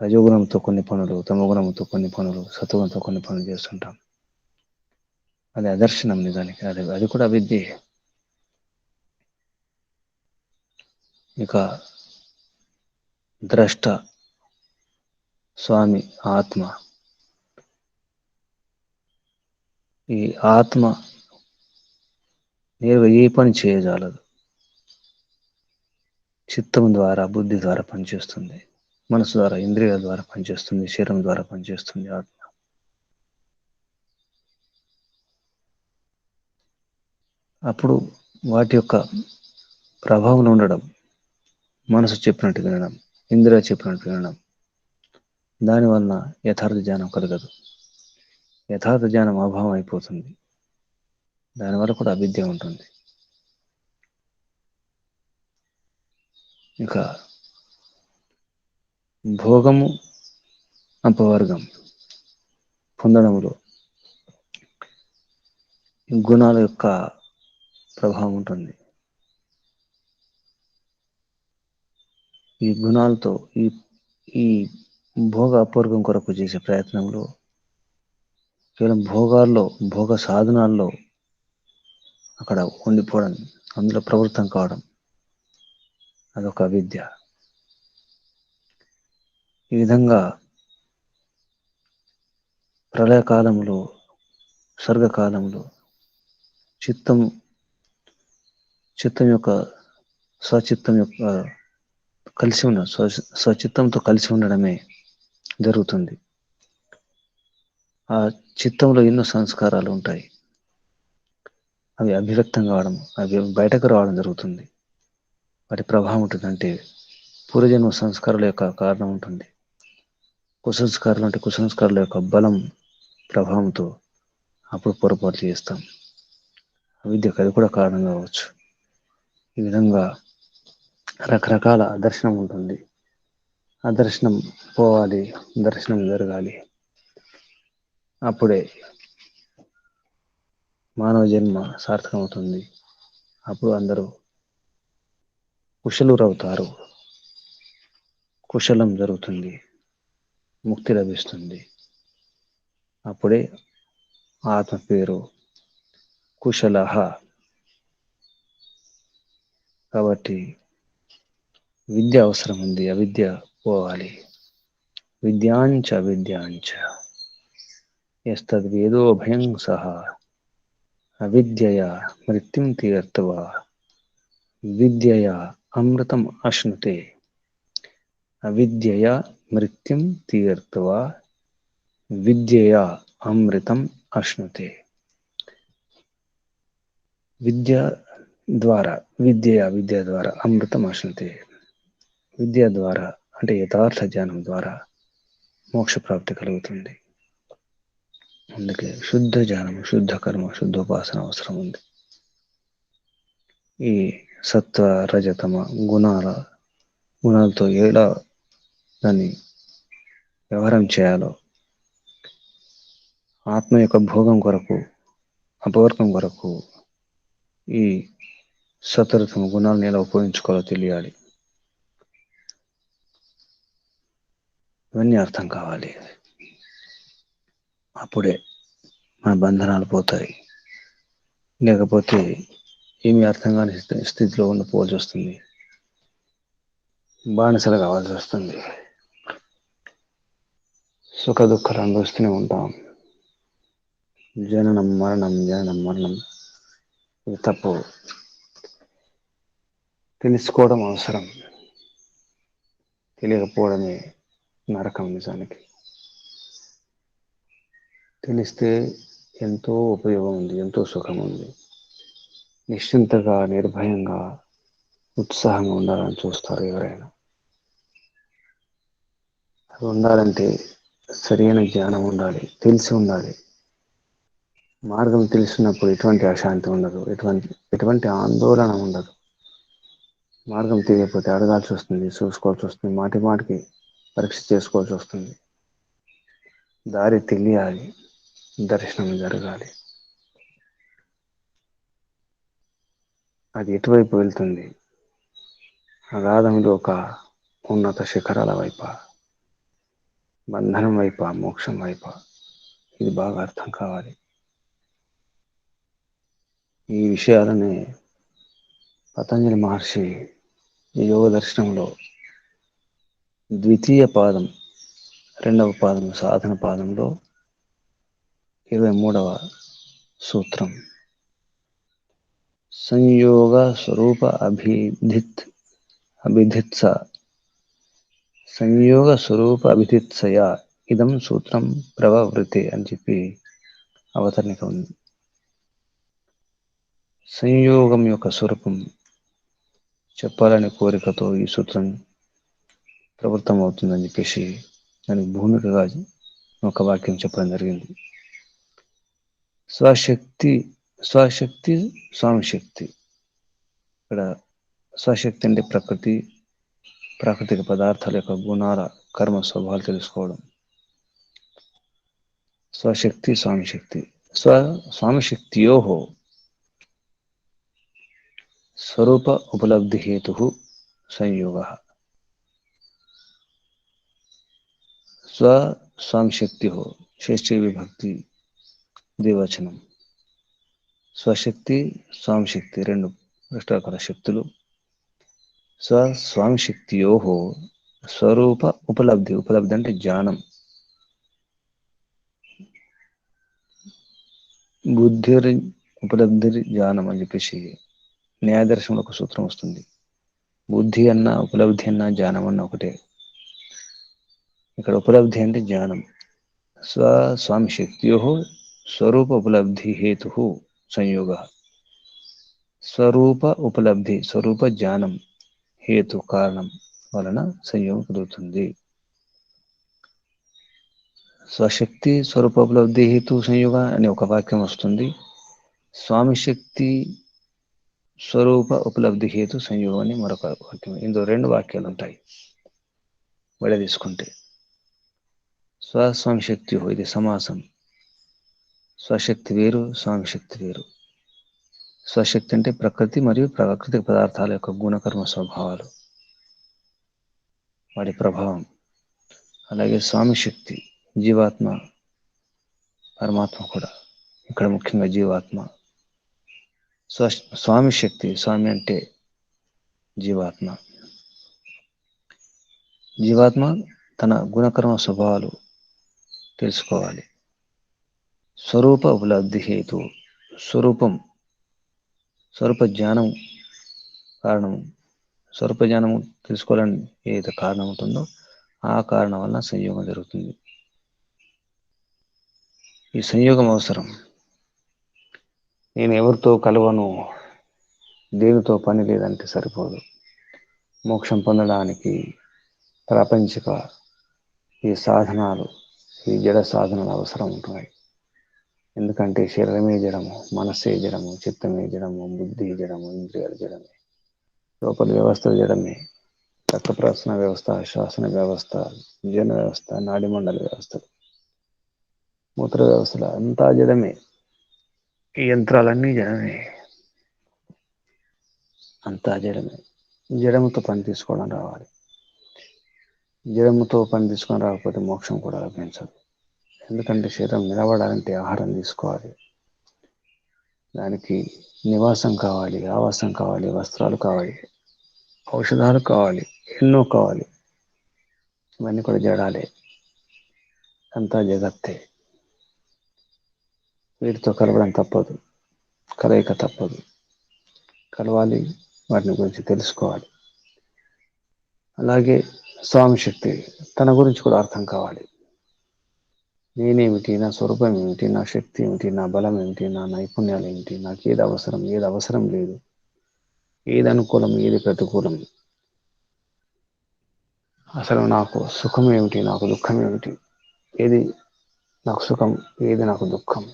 రజోగుణంతో కొన్ని పనులు, తమోగుణంతో కొన్ని పనులు, సత్వగుణంతో కొన్ని పనులు చేస్తుంటాం. అది అదర్శనం నిజానికి. అది కూడా అవిద్యే. ఇక ద్రష్ట, స్వామి, ఆత్మ. ఈ ఆత్మ నేరుగా ఏ పని చేయజాలదు. చిత్తం ద్వారా, బుద్ధి ద్వారా పనిచేస్తుంది. మనసు ద్వారా, ఇంద్రియాల ద్వారా పనిచేస్తుంది. శరీరం ద్వారా పనిచేస్తుంది ఆత్మ. అప్పుడు వాటి యొక్క ప్రభావం ఉండడం, మనసు చెప్పినట్టు వినడం, ఇంద్రియ చెప్పినట్టు వినడం, దానివలన యథార్థ జ్ఞానం కలగదు. యథార్థ జ్ఞానం అభావం అయిపోతుంది. దానివల్ల కూడా అవిద్య ఉంటుంది. ఇక భోగము, అపవర్గం పొందడంలో గుణాల యొక్క ప్రభావం ఉంటుంది. ఈ గుణాలతో ఈ ఈ భోగ అపవర్గం కొరకు చేసే ప్రయత్నంలో కేవలం భోగాల్లో, భోగ సాధనాల్లో అక్కడ ఉండిపోవడం, అందులో ప్రవృత్తం కావడం, అదొక అవిద్య. ఈ విధంగా ప్రళయకాలంలో, సర్గకాలంలో చిత్తం యొక్క స్వచిత్తం యొక్క కలిసి ఉన్న స్వచిత్తంతో కలిసి ఉండడమే జరుగుతుంది. ఆ చిత్తంలో ఎన్నో సంస్కారాలు ఉంటాయి. అవి అభివ్యక్తం కావడం, అవి బయటకు రావడం జరుగుతుంది. వాటి ప్రభావం ఉంటుందంటే పూర్వజన్మ సంస్కారాల యొక్క కారణం ఉంటుంది. కుసంస్కారాలు అంటే కుసంస్కారాల యొక్క బలం, ప్రభావంతో అప్పుడు పొరపాటు చేస్తాం. అవిద్యకు అది కూడా కారణం కావచ్చు. ఈ విధంగా రకరకాల దర్శనం ఉంటుంది. ఆ దర్శనం పోవాలి, దర్శనం జరగాలి. అప్పుడే మానవ జన్మ సార్థకమవుతుంది. అప్పుడు అందరూ కుశలురవుతారు. కుశలం జరుగుతుంది, ముక్తి లభిస్తుంది. అప్పుడే ఆత్మ పేరు కుశలః. కాబట్టి విద్య అవసరం ఉంది. అవిద్య పోవాలి. విద్యాంచ అవిద్యాంచ యస్తద్వేదో భయం సహ అవిద్యయా మృత్యుం తీర్త్వా విద్యయా అమృతం అశ్నుతే. అవిద్యయా మృత్యుం తీర్త్వా విద్యయా అమృతం అశ్నుతే. విద్య ద్వారా, విద్య ద్వారా అమృతం అశ్నుతే. విద్య ద్వారా అంటే యథార్థ జ్ఞానం ద్వారా మోక్ష ప్రాప్తి కలుగుతుంది. అందుకే శుద్ధ జ్ఞానం, శుద్ధ కర్మ, శుద్ధోపాసన అవసరం ఉంది. ఈ సత్వ, రజతమ గుణాలతో ఎలా దాన్ని వ్యవహారం చేయాలో, ఆత్మ యొక్క భోగం కొరకు, అపవర్గం కొరకు ఈ సత్వరతమ గుణాలను ఎలా ఉపయోగించుకోవాలో తెలియాలి. ఇవన్నీ అర్థం కావాలి. అప్పుడే మన బంధనాలు పోతాయి. లేకపోతే ఏమీ అర్థం కాని స్థితిలో ఉండిపోవాల్సి వస్తుంది. బానిసలు కావాల్సి వస్తుంది. సుఖ దుఃఖాలు అనుభవిస్తూనే ఉంటాం. జననం మరణం, జననం మరణం. ఇది తప్పు. తెలుసుకోవడం అవసరం. తెలియకపోవడమే నరకం నిజానికి. తెలిస్తే ఎంతో ఉపయోగం ఉంది, ఎంతో సుఖం ఉంది. నిశ్చింతగా, నిర్భయంగా, ఉత్సాహంగా ఉండాలని చూస్తారు ఎవరైనా. అది ఉండాలంటే సరైన జ్ఞానం ఉండాలి, తెలిసి ఉండాలి. మార్గం తెలిసినప్పుడు ఎటువంటి అశాంతి ఉండదు, ఎటువంటి ఆందోళన ఉండదు. మార్గం తెలియకపోతే అడగాల్సి వస్తుంది, చూసుకోవాల్సి వస్తుంది, మాటి మాటికి పరీక్ష చేసుకోవాల్సి వస్తుంది. దారి తెలియాలి, దర్శనం జరగాలి. అది ఎటువైపు వెళ్తుంది? అగాధంలో ఒక ఉన్నత శిఖరాల వైప, బంధనం వైప, మోక్షం వైప? ఇది బాగా అర్థం కావాలి. ఈ విషయాలని పతంజలి మహర్షి యోగ దర్శనంలో ద్వితీయ పాదం, రెండవ పాదం, సాధన పాదంలో 23వ సూత్రం, సంయోగ స్వరూప అభిధిత్స, సంయోగ స్వరూప అభిధిత్సయ ఇదం సూత్రం ప్రవవృతే అని చెప్పి అవతరణిక ఉంది. సంయోగం యొక్క స్వరూపం చెప్పాలనే కోరికతో ఈ సూత్రం ప్రవృత్తం అవుతుందని చెప్పేసి దానికి భూమికగా ఒక వాక్యం చెప్పడం జరిగింది. స్వశక్తి, స్వశక్తి, స్వామి శక్తి. ఇక్కడ స్వశక్తి అంటే ప్రకృతి, ప్రాకృతిక పదార్థాల యొక్క గుణాల, కర్మ స్వభావాలు తెలుసుకోవడం. స్వశక్తి, స్వామి శక్తి. స్వామి శక్తియోహో స్వరూప ఉపలబ్ధి హేతు సంయోగ. స్వామి శక్తి హో షష్ఠీ విభక్తి ద్వివచనం. స్వశక్తి, స్వామి శక్తి రెండు రకాల శక్తులు. స్వామి శక్తియోహో స్వరూప ఉపలబ్ధి, ఉపలబ్ధి అంటే జ్ఞానం. బుద్ధిర్ ఉపలబ్ధి జ్ఞానం అని చెప్పేసి న్యాయదర్శనంలో ఒక సూత్రం వస్తుంది. బుద్ధి అన్నా, ఉపలబ్ధి అన్నా, జ్ఞానం అన్నా ఒకటే. ఇక్కడ ఉపలబ్ధి అంటే జ్ఞానం. స్వామి శక్తియో స్వరూప ఉపలబ్ధి హేతు సంయోగ. స్వరూప ఉపలబ్ధి, స్వరూప జ్ఞానం హేతు కారణం వలన సంయోగం కలుగుతుంది. స్వశక్తి స్వరూపోపలబ్ధి హేతు సంయోగ అనే ఒక వాక్యం వస్తుంది. స్వామి శక్తి స్వరూప ఉపలబ్ధి హేతు సంయోగం అని మరొక వాక్యం. ఇందులో రెండు వాక్యాలు ఉంటాయి తీసుకుంటే. స్వామి శక్తి ఇది సమాసం. స్వశక్తి వేరు, స్వామి శక్తి వేరు. స్వశక్తి అంటే ప్రకృతి మరియు ప్రాకృతిక పదార్థాల యొక్క గుణకర్మ స్వభావాలు, వాటి ప్రభావం. అలాగే స్వామి శక్తి జీవాత్మ, పరమాత్మ కూడా. ఇక్కడ ముఖ్యంగా జీవాత్మ. స్వామి శక్తి, స్వామి అంటే జీవాత్మ. జీవాత్మ తన గుణకర్మ స్వభావాలు తెలుసుకోవాలి. స్వరూప ఉపలబ్ధి హేతు, స్వరూపం, స్వరూప జ్ఞానం కారణం. స్వరూప జ్ఞానం తెలుసుకోవాలని ఏదైతే కారణం ఉంటుందో ఆ కారణం వలన సంయోగం జరుగుతుంది. ఈ సంయోగం అవసరం. నేను ఎవరితో కలవను, దేనితో పని లేదంటే సరిపోదు. మోక్షం పొందడానికి ప్రాపంచిక ఈ సాధనాలు, ఈ జడ సాధనాలు అవసరం ఉంటున్నాయి. ఎందుకంటే శరీరమే జడము, మనస్సే జడము, చిత్తమే జడము, బుద్ధి జడము, ఇంద్రియాలు జడమే, లోపల వ్యవస్థలు జడమే, రక్త ప్రసరణ వ్యవస్థ, శ్వాసన వ్యవస్థ, జీర్ణ వ్యవస్థ, నాడిమండల వ్యవస్థలు, మూత్ర వ్యవస్థలు అంతా జడమే. ఈ యంత్రాలన్నీ జడమే, అంతా జడమే. జడముతో పని తీసుకోవడం రావాలి. జడముతో పని తీసుకొని రాకపోతే మోక్షం కూడా లభించదు. ఎందుకంటే శరీరం నిలబడాలంటే ఆహారం తీసుకోవాలి, దానికి నివాసం కావాలి, ఆవాసం కావాలి, వస్త్రాలు కావాలి, ఔషధాలు కావాలి, ఎన్నో కావాలి. ఇవన్నీ కూడా జడాలే, అంతా జగత్తే. వీటితో కలవడం తప్పదు, కలయిక తప్పదు. కలవాలి, వాటిని గురించి తెలుసుకోవాలి. అలాగే స్వామి శక్తి, తన గురించి కూడా అర్థం కావాలి. నేనేమిటి, నా స్వరూపం ఏమిటి, నా శక్తి ఏమిటి, నా బలం ఏమిటి, నా నైపుణ్యాలు ఏమిటి, నాకు ఏది అవసరం, ఏది అవసరం లేదు, ఏది అనుకూలం, ఏది ప్రతికూలం, అసలు నాకు సుఖం ఏమిటి, నాకు దుఃఖం ఏమిటి, ఏది నాకు సుఖం, ఏది నాకు దుఃఖం,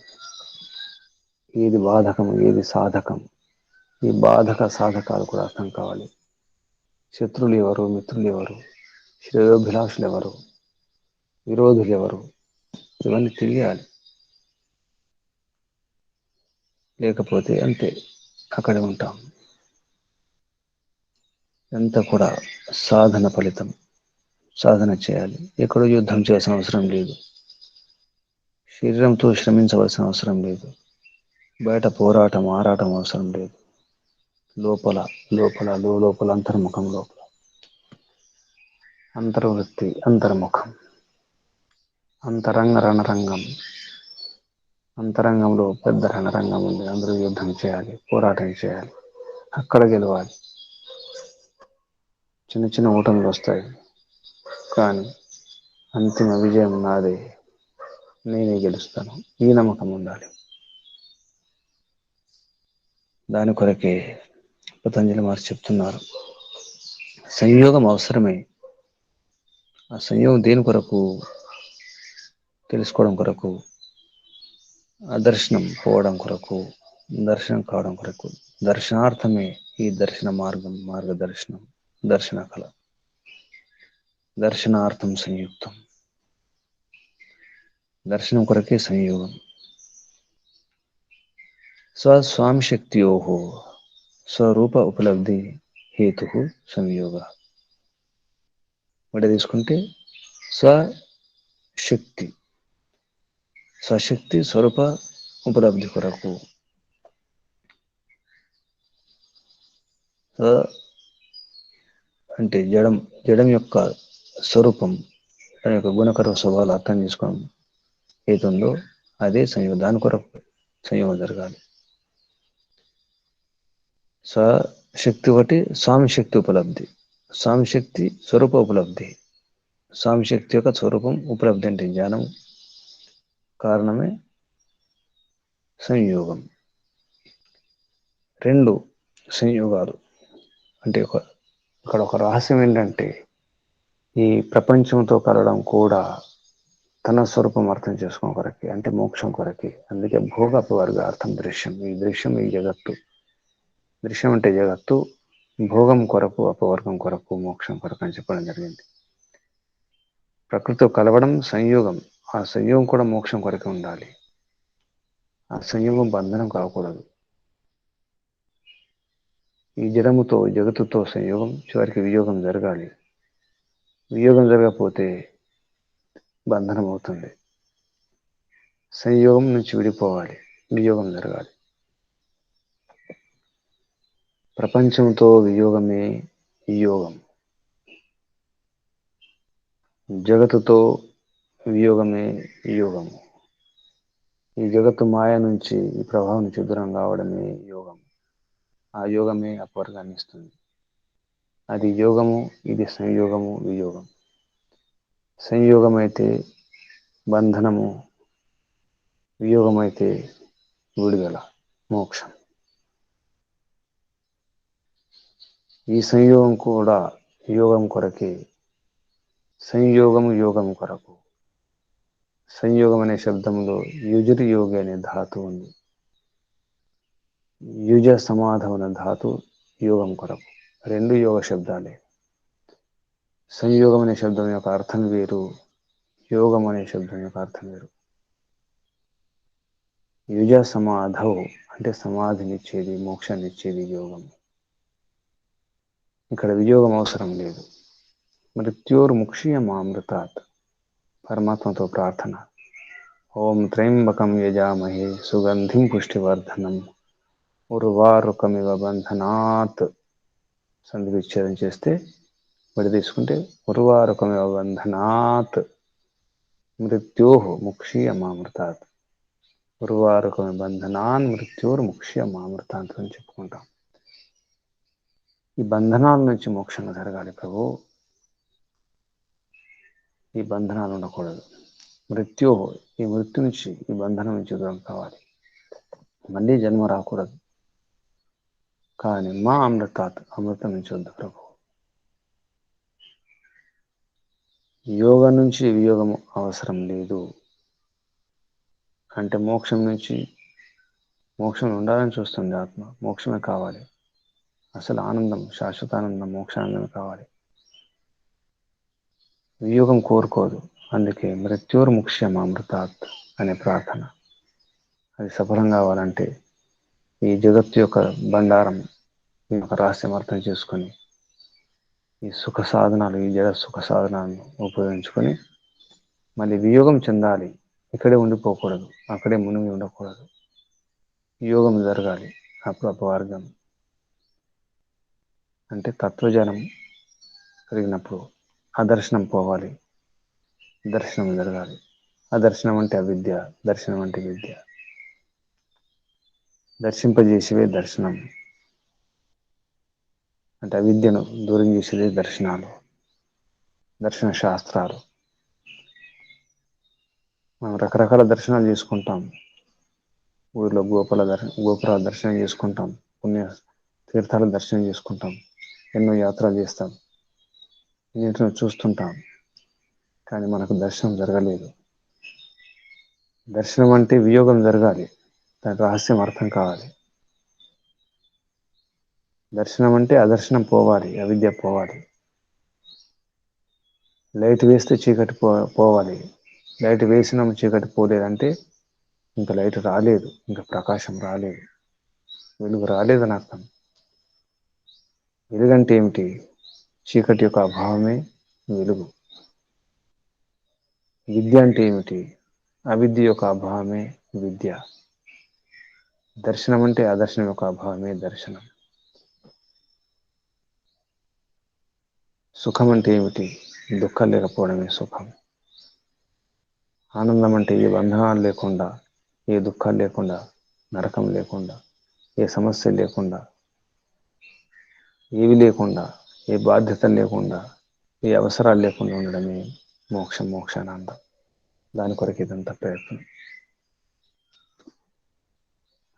ఏది బాధకం, ఏది సాధకం. ఈ బాధక సాధకాలు కూడా అర్థం కావాలి. శత్రువులు ఎవరు, మిత్రులు ఎవరు, శ్రేయోభిలాషులు ఎవరు, విరోధులు ఎవరు, ఇవన్నీ తెలియాలి. లేకపోతే అంతే, అక్కడే ఉంటాం. ఎంత కూడా సాధన ఫలితం. సాధన చేయాలి. ఎక్కడో యుద్ధం చేయాల్సిన అవసరం లేదు. శరీరంతో శ్రమించవలసిన అవసరం లేదు. బయట పోరాటం ఆరాటం అవసరం లేదు. లోపల లోపల లోపల అంతర్ముఖం లోపల అంతర్వృత్తి అంతర్ముఖం అంతరంగ రణరంగం. అంతరంగంలో పెద్ద రణరంగం ఉంది. అందరూ యుద్ధం చేయాలి, పోరాటం చేయాలి, అక్కడ గెలవాలి. చిన్న చిన్న ఓటములు వస్తాయి, కానీ అంతిమ విజయం నాదే, నేనే గెలుస్తాను, ఈ నమ్మకం ఉండాలి. దాని కొరకే పతంజలి మహర్షి చెప్తున్నారు, సంయోగం అవసరమే. ఆ సంయోగం దేని కొరకు? తెలుసుకోవడం కొరకు, దర్శనం పోవడం కొరకు, దర్శనం కావడం కొరకు. దర్శనార్థమే ఈ దర్శన మార్గం, మార్గదర్శనం, దర్శన కళ. దర్శనార్థం సంయుక్తం. దర్శనం కొరకే సంయోగం. స్వస్వామి శక్తియో స్వరూప ఉపలబ్ధి హేతు సంయోగ. ఒకటి తీసుకుంటే స్వశక్తి, స్వశక్తి స్వరూప ఉపలబ్ధి కొరకు. అంటే జడం, జడం యొక్క స్వరూపం, దాని యొక్క గుణకర స్వభావాలు అర్థం చేసుకోవడం ఏతుందో అదే సంయోగం. దాని కొరకు సంయోగం జరగాలి. స్వశక్తి ఒకటి, స్వామి శక్తి ఉపలబ్ధి. స్వామి శక్తి స్వరూప ఉపలబ్ధి. స్వామి శక్తి యొక్క స్వరూపం ఉపలబ్ధి అంటే జ్ఞానం, కారణమే సంయోగం. రెండు సంయోగాలు అంటే ఇక్కడ ఒక రహస్యం ఏంటంటే, ఈ ప్రపంచంతో కలవడం కూడా తన స్వరూపం అర్థం చేసుకోవడం కొరకే, అంటే మోక్షం కొరకే. అందుకే భోగపవర్గ అర్థం దృశ్యం. ఈ దృశ్యం, ఈ జగత్తు. దృశ్యం అంటే జగత్తు, భోగం కొరకు, అపవర్గం కొరకు, మోక్షం కొరకు అని చెప్పడం జరిగింది. ప్రకృతితో కలవడం సంయోగం, ఆ సంయోగం కూడా మోక్షం కొరకే ఉండాలి. ఆ సంయోగం బంధనం కాకూడదు. ఈ జడముతో జగత్తుతో సంయోగం చివరికి వియోగం జరగాలి. వియోగం జరగకపోతే బంధనం అవుతుంది. సంయోగం నుంచి విడిపోవాలి, వియోగం జరగాలి. ప్రపంచంతో వియోగమే యోగం, జగత్తుతో వియోగమే యోగము. ఈ జగత్తు మాయ నుంచి, ఈ ప్రభావం నుంచి దూరం కావడమే యోగం. ఆ యోగమే అపవర్గాన్ని ఇస్తుంది. అది యోగము, ఇది సంయోగము, వియోగం. సంయోగమైతే బంధనము, వియోగమైతే విడుదల, మోక్షం. ఈ సంయోగం కూడా యోగం కొరకే. సంయోగము యోగం కొరకు. సంయోగం అనే శబ్దంలో యుజుర్ యోగి అనే ధాతు ఉంది. యుజ సమాధం అనే ధాతు యోగం కొరకు. రెండు యోగ శబ్దాలే. సంయోగం అనే శబ్దం యొక్క అర్థం వేరు, యోగం అనే శబ్దం యొక్క అర్థం వేరు. యుజ సమాధౌ అంటే సమాధినిచ్చేది, మోక్షాన్నిచ్చేది యోగం. ఇక్కడ వియోగం అవసరం లేదు. మృత్యోర్ముక్షీయమామృతాత్. పరమాత్మతో ప్రార్థన. ఓం త్రయంబకం యజామహే సుగంధిం పుష్టివర్ధనం ఉర్వారుకమివ బంధనాత్. సంధి విచ్ఛేదం చేస్తే విడి తీసుకుంటే ఉర్వారుకమివ బంధనాత్ మృత్యోః ముక్షీయమామృతాత్. ఉర్వారుకమివ బంధనాన్ మృత్యోర్ముక్షీయమామృతాత్ అని చెప్పుకుంటాం. ఈ బంధనాల నుంచి మోక్షంగా జరగాలి ప్రభు. ఈ బంధనాలు ఉండకూడదు. మృత్యు, ఈ మృత్యు నుంచి, ఈ బంధనం నుంచి దూరం కావాలి. మళ్ళీ జన్మ రాకూడదు. కానీ మా అమృతాత్, అమృతం నుంచి వద్దు ప్రభు. యోగం నుంచి వియోగం అవసరం లేదు. అంటే మోక్షం నుంచి, మోక్షం ఉండాలని చూస్తుంది ఆత్మ, మోక్షమే కావాలి. అసలు ఆనందం, శాశ్వత ఆనందం, మోక్షానందమే కావాలి. వియోగం కోరుకోదు. అందుకే మృత్యోర్ముక్ష్యమామృతాత్ అనే ప్రార్థన. అది సఫలం కావాలంటే ఈ జగత్తు యొక్క బండారం, ఈ యొక్క రహస్యం అర్థం చేసుకొని ఈ సుఖ సాధనాలు, ఈ జడ సుఖ సాధనాలను ఉపయోగించుకొని మళ్ళీ వియోగం చెందాలి. ఇక్కడే ఉండిపోకూడదు, అక్కడే మునిగి ఉండకూడదు. యోగం జరగాలి. అప్పుడు అపవర్గం అంటే తత్వజ్ఞానం కలిగినప్పుడు అదర్శనం పోవాలి, దర్శనం జరగాలి. అదర్శనం అంటే అవిద్య, దర్శనం అంటే విద్య. దర్శింపజేసేవే దర్శనం. అంటే అవిద్యను దూరం చేసేదే దర్శనాలు, దర్శన శాస్త్రాలు. మనం రకరకాల దర్శనాలు చేసుకుంటాం. ఊరిలో గోపురాల దర్శనం చేసుకుంటాం, పుణ్య తీర్థాల దర్శనం చేసుకుంటాం, ఎన్నో యాత్రలు చేస్తాం, ఎన్నింటినో చూస్తుంటాం. కానీ మనకు దర్శనం జరగలేదు. దర్శనం అంటే వియోగం జరగాలి, దాని రహస్యం అర్థం కావాలి. దర్శనం అంటే అదర్శనం పోవాలి, అవిద్య పోవాలి. లైట్ వేస్తే చీకటి పోవాలి. లైట్ వేసినాము చీకటి పోలేదంటే ఇంకా లైట్ రాలేదు, ఇంకా ప్రకాశం రాలేదు, వెలుగు రాలేదని అర్థం. వెలుగంటే ఏమిటి? చీకటి యొక్క అభావమే వెలుగు. విద్య అంటే ఏమిటి? అవిద్య యొక్క అభావమే విద్య. దర్శనం అంటే అదర్శనం యొక్క అభావమే దర్శనం. సుఖం అంటే ఏమిటి? దుఃఖం లేకపోవడమే సుఖం. ఆనందం అంటే ఏ బంధనాలు లేకుండా, ఏ దుఃఖాలు లేకుండా, నరకం లేకుండా, ఏ సమస్య లేకుండా, ఏవి లేకుండా, ఏ బాధ్యతలు లేకుండా, ఏ అవసరాలు లేకుండా ఉండడమే మోక్షం, మోక్షానందం. దాని కొరకు ఇదంతా ప్రయత్నం.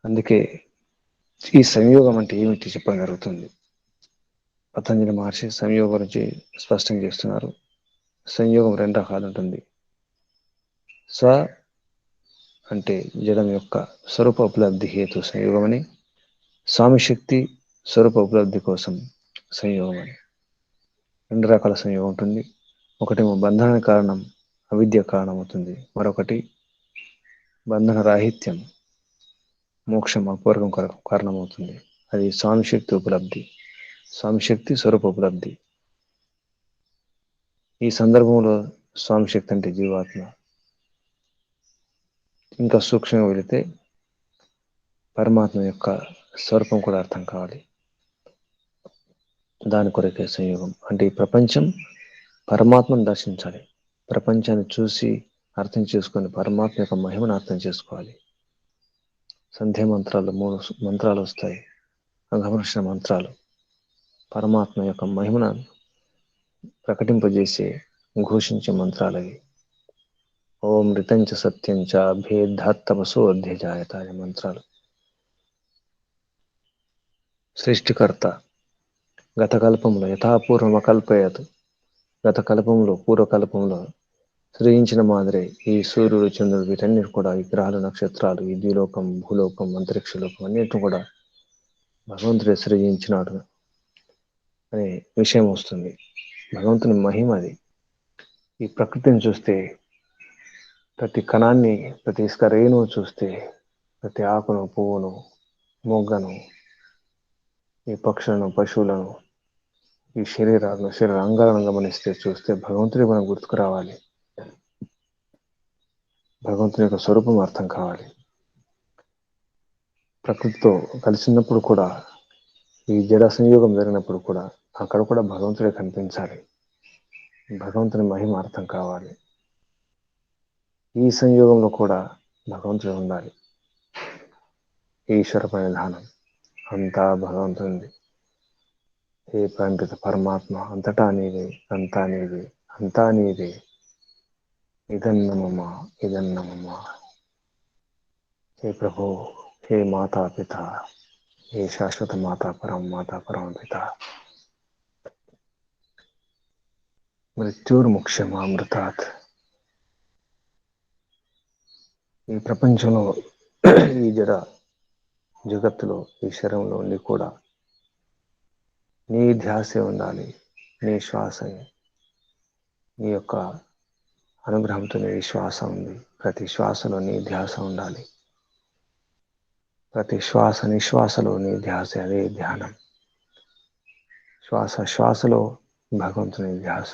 అందుకే ఈ సంయోగం అంటే ఏమిటి చెప్పడం జరుగుతుంది. పతంజలి మహర్షి సంయోగం గురించి స్పష్టం చేస్తున్నారు. సంయోగం రెండు రకాలు ఉంటుంది. స్వ అంటే జడం యొక్క స్వరూప ఉపలబ్ధి హేతు సంయోగం అని, స్వామి శక్తి స్వరూప ఉపలబ్ధి కోసం సంయోగం అని రెండు రకాల సంయోగం ఉంటుంది. ఒకటేమో బంధనానికి కారణం అవిద్య కారణం అవుతుంది, మరొకటి బంధన రాహిత్యం మోక్షం అపవర్గం కారణమవుతుంది. అది స్వామి శక్తి ఉపలబ్ధి, స్వామి శక్తి స్వరూప ఉపలబ్ధి. ఈ సందర్భంలో స్వామి శక్తి అంటే జీవాత్మ. ఇంకా సూక్ష్మంగా వెళితే పరమాత్మ యొక్క స్వరూపం కూడా అర్థం కావాలి. దాని కొరకే సంయోగం. అంటే ఈ ప్రపంచం పరమాత్మను దర్శించాలి. ప్రపంచాన్ని చూసి అర్థం చేసుకొని పరమాత్మ యొక్క మహిమను అర్థం చేసుకోవాలి. సంధ్యా మంత్రాలు 3 మంత్రాలు వస్తాయి, అఘమర్షణ మంత్రాలు. పరమాత్మ యొక్క మహిమను ప్రకటింపజేసే, ఘోషించే మంత్రాలవి. ఓం ఋతంచ సత్యంచ భేద్ధాత్తమసో అధ్యజాయత అనే మంత్రాలు. సృష్టికర్త గత కల్పంలో యథాపూర్వం అకల్పయత్, గత కల్పంలో పూర్వకల్పంలో సృజించిన మాదిరే ఈ సూర్యుడు, చంద్రుడు, వీటన్నిటి కూడా ఈ గ్రహాలు, నక్షత్రాలు, ఈ ద్విలోకం, భూలోకం, అంతరిక్ష లోకం అన్నిటిని కూడా భగవంతుడే సృజించినాడు అనే విషయం వస్తుంది. భగవంతుని మహిమ అది. ఈ ప్రకృతిని చూస్తే, ప్రతి కణాన్ని, ప్రతి ఇసుక రేణువు చూస్తే, ప్రతి ఆకును, పువ్వును, మొగ్గను, ఈ పక్షులను, పశువులను, ఈ శరీర అంగాలను గమనిస్తే, చూస్తే భగవంతుడి మనం గుర్తుకు రావాలి. భగవంతుని యొక్క స్వరూపం అర్థం కావాలి. ప్రకృతితో కలిసినప్పుడు కూడా, ఈ జడ సంయోగం జరిగినప్పుడు కూడా అక్కడ కూడా భగవంతుడే కనిపించాలి. భగవంతుని మహిమ అర్థం కావాలి. ఈ సంయోగంలో కూడా భగవంతుడు ఉండాలి. ఈశ్వర పరిధానం అంతా భగవంతునిది. ఏ పండిత పరమాత్మ అంతటా నీవే, అంతా నీవే, అంతా నీవే, ఇదన్నమమా, ఇదన్నమమా. హే ప్రభు, హే మాతా పిత, హే శాశ్వత మాతా పరం పిత, మృత్యుర్ముక్షమామృతాత్. ఈ ప్రపంచంలో, ఈ జగత్తులో, ఈ శరీరంలో ఉండి కూడా నీ ధ్యాసే ఉండాలి. నీ శ్వాసే, నీ యొక్క అనుగ్రహంతో నీ శ్వాస ఉంది. ప్రతి శ్వాసలో నీ ధ్యాస ఉండాలి. ప్రతి శ్వాస నిశ్వాసలో నీ ధ్యాస, అదే ధ్యానం. శ్వాస శ్వాసలో భగవంతుని ధ్యాస.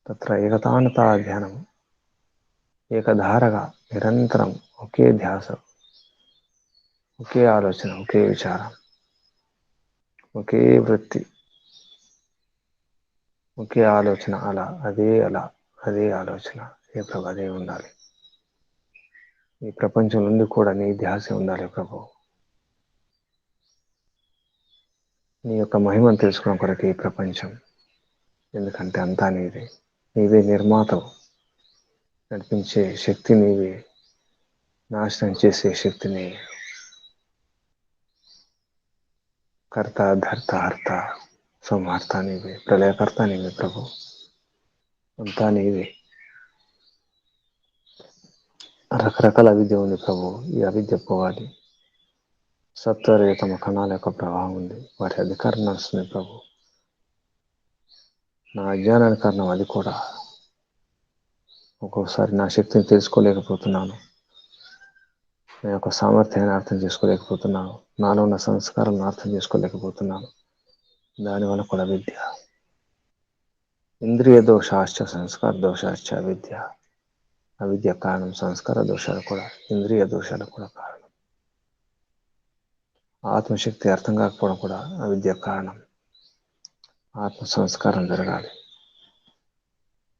తత్ర ఏకతానతా ధ్యానం, ఏకధారగా నిరంతరం ఒకే ధ్యాస, ఒకే ఆలోచన, ఒకే విచారం, ఒకే వృత్తి, ఒకే ఆలోచన, అదే ఆలోచన. ఏ ప్రభు అదే ఉండాలి. ఈ ప్రపంచం నుండి కూడా నీ ధ్యాస ఉండాలి ప్రభు. నీ యొక్క మహిమను తెలుసుకోవడం కొరకు ఈ ప్రపంచం. ఎందుకంటే అంతా నీదే. నీవే నిర్మాతవు. నడిపించే శక్తి నీవే, నాశనం చేసే శక్తి నీవే. కర్త, ధర్త, హర్త, సంహర్త నీవే, ప్రళయకర్త నీవే ప్రభు. అంతా నీవే. రకరకాల అవిద్య ఉంది ప్రభు. ఈ అవిద్య పోవాలి. సత్వరేతమ కణాల యొక్క ప్రభావం ఉంది. వాటి అధికారం నడుస్తుంది ప్రభు. నా అజ్ఞానానికి కారణం అది కూడా. ఒక్కొక్కసారి నా శక్తిని తెలుసుకోలేకపోతున్నాను. నా యొక్క సామర్థ్యాన్ని అర్థం చేసుకోలేకపోతున్నాను. నాలో ఉన్న సంస్కారాలను అర్థం చేసుకోలేకపోతున్నాను. దానివల్ల కూడా విద్య. ఇంద్రియ దోషాశ్చ సంస్కార దోషాశ్చ అవిద్య. అవిద్య కారణం. సంస్కార దోషాలు కూడా, ఇంద్రియ దోషాలు కూడా కారణం. ఆత్మశక్తి అర్థం కాకపోవడం కూడా అవిద్య కారణం. ఆత్మ సంస్కారం జరగాలి.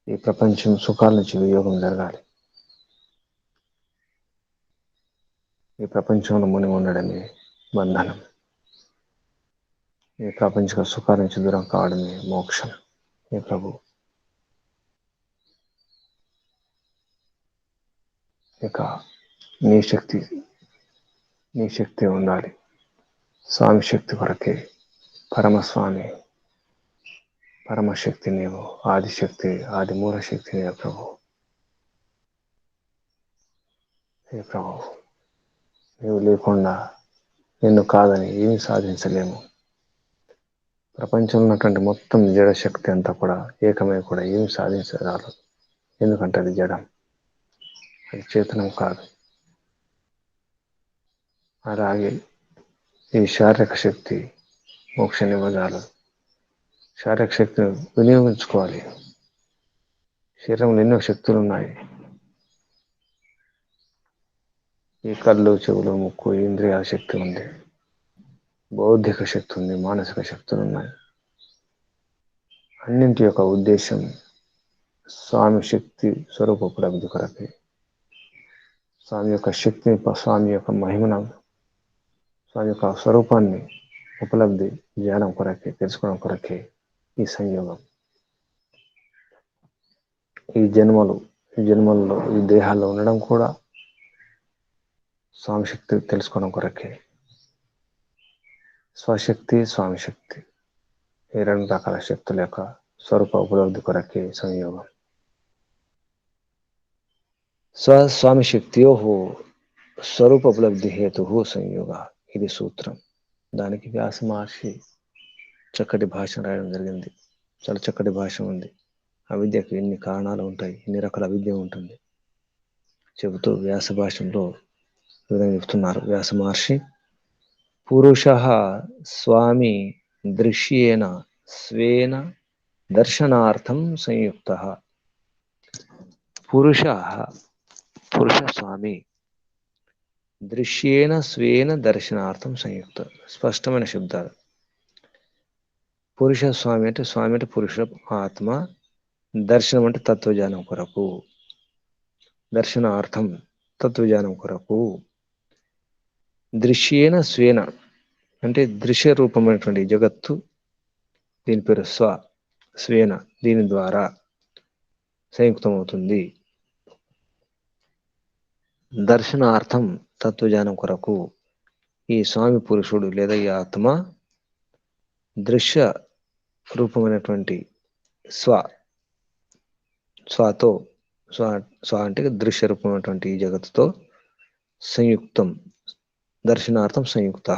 ఈ ప్రపంచం సుఖాల నుంచి వియోగం జరగాలి. ఈ ప్రపంచంలో మునిగి ఉండడమే బంధనం. ఈ ప్రపంచ సుఖాల నుంచి దూరం కావడమే మోక్షం. ఏ ప్రభు, ఇక నీ శక్తి ఉండాలి. స్వామి శక్తి కొరకే. పరమస్వామి, పరమశక్తి నీవు. ఆదిశక్తి, ఆది మూలశక్తి నీవు ప్రభు. ఏ ప్రభు, నీవు లేకుండా నిన్ను కాదని ఏమి సాధించలేము. ప్రపంచంలో ఉన్నటువంటి మొత్తం జడశక్తి అంతా కూడా ఏకమై కూడా ఏమి సాధించరాదు. ఎందుకంటే అది జడం, అది చేతనం కాదు. అలాగే ఈ శారీరక శక్తి మోక్ష నివదాలు. శారీరక శక్తిని వినియోగించుకోవాలి. శరీరంలో ఎన్నో శక్తులు ఉన్నాయి. ఈ కళ్ళు, చెవులు, ముక్కు, ఇంద్రియాల శక్తి ఉంది. బౌద్ధిక శక్తి ఉంది. మానసిక శక్తులు ఉన్నాయి. అన్నింటి యొక్క ఉద్దేశం స్వామి శక్తి స్వరూపోపలబ్ధి కొరకే. స్వామి యొక్క శక్తిని, స్వామి యొక్క మహిమను, స్వామి యొక్క స్వరూపాన్ని ఉపలబ్ధి జ్ఞానం కొరకే, తెలుసుకోవడం కొరకే ఈ సంయోగం. ఈ జన్మల్లో ఈ దేహాల్లో ఉండడం కూడా స్వామి శక్తి తెలుసుకోవడం కొరకే. స్వశక్తి, స్వామి శక్తి, ఈ రెండు రకాల శక్తుల యొక్క స్వరూప ఉపలబ్ధి కొరకే సంయోగం. స్వామి శక్తియో స్వరూప ఉపలబ్ధి హేతు సంయోగ. ఇది సూత్రం. దానికి వ్యాస మహర్షి చక్కటి భాష రాయడం జరిగింది. చాలా చక్కటి భాష ఉంది. అవిద్యకు ఎన్ని కారణాలు ఉంటాయి, ఎన్ని రకాల అవిద్య ఉంటుంది చెబుతూ వ్యాస భాషలో విధంగా చెప్తున్నారు వ్యాస మహర్షి. పురుషః స్వామి దృశ్యేన స్వేన దర్శనార్థం సంయుక్తః. పురుష స్వామి దృశ్యేన స్వేన దర్శనార్థం సంయుక్త. స్పష్టమైన శబ్దాలు. పురుష స్వామి అంటే పురుష ఆత్మ. దర్శనం అంటే తత్వజ్ఞానం కొరకు. దర్శనార్థం తత్వజ్ఞానం కొరకు. దృశ్యేన స్వేన అంటే దృశ్య రూపమైనటువంటి జగత్తు, దీని పేరు స్వేన, దీని ద్వారా సంయుక్తమవుతుంది. దర్శనార్థం తత్వజ్ఞానం కొరకు ఈ స్వామి పురుషుడు లేదా ఈ ఆత్మ దృశ్య రూపమైనటువంటి స్వతో అంటే దృశ్య రూపమైనటువంటి ఈ జగత్తుతో సంయుక్తం. దర్శనార్థం సంయుక్త.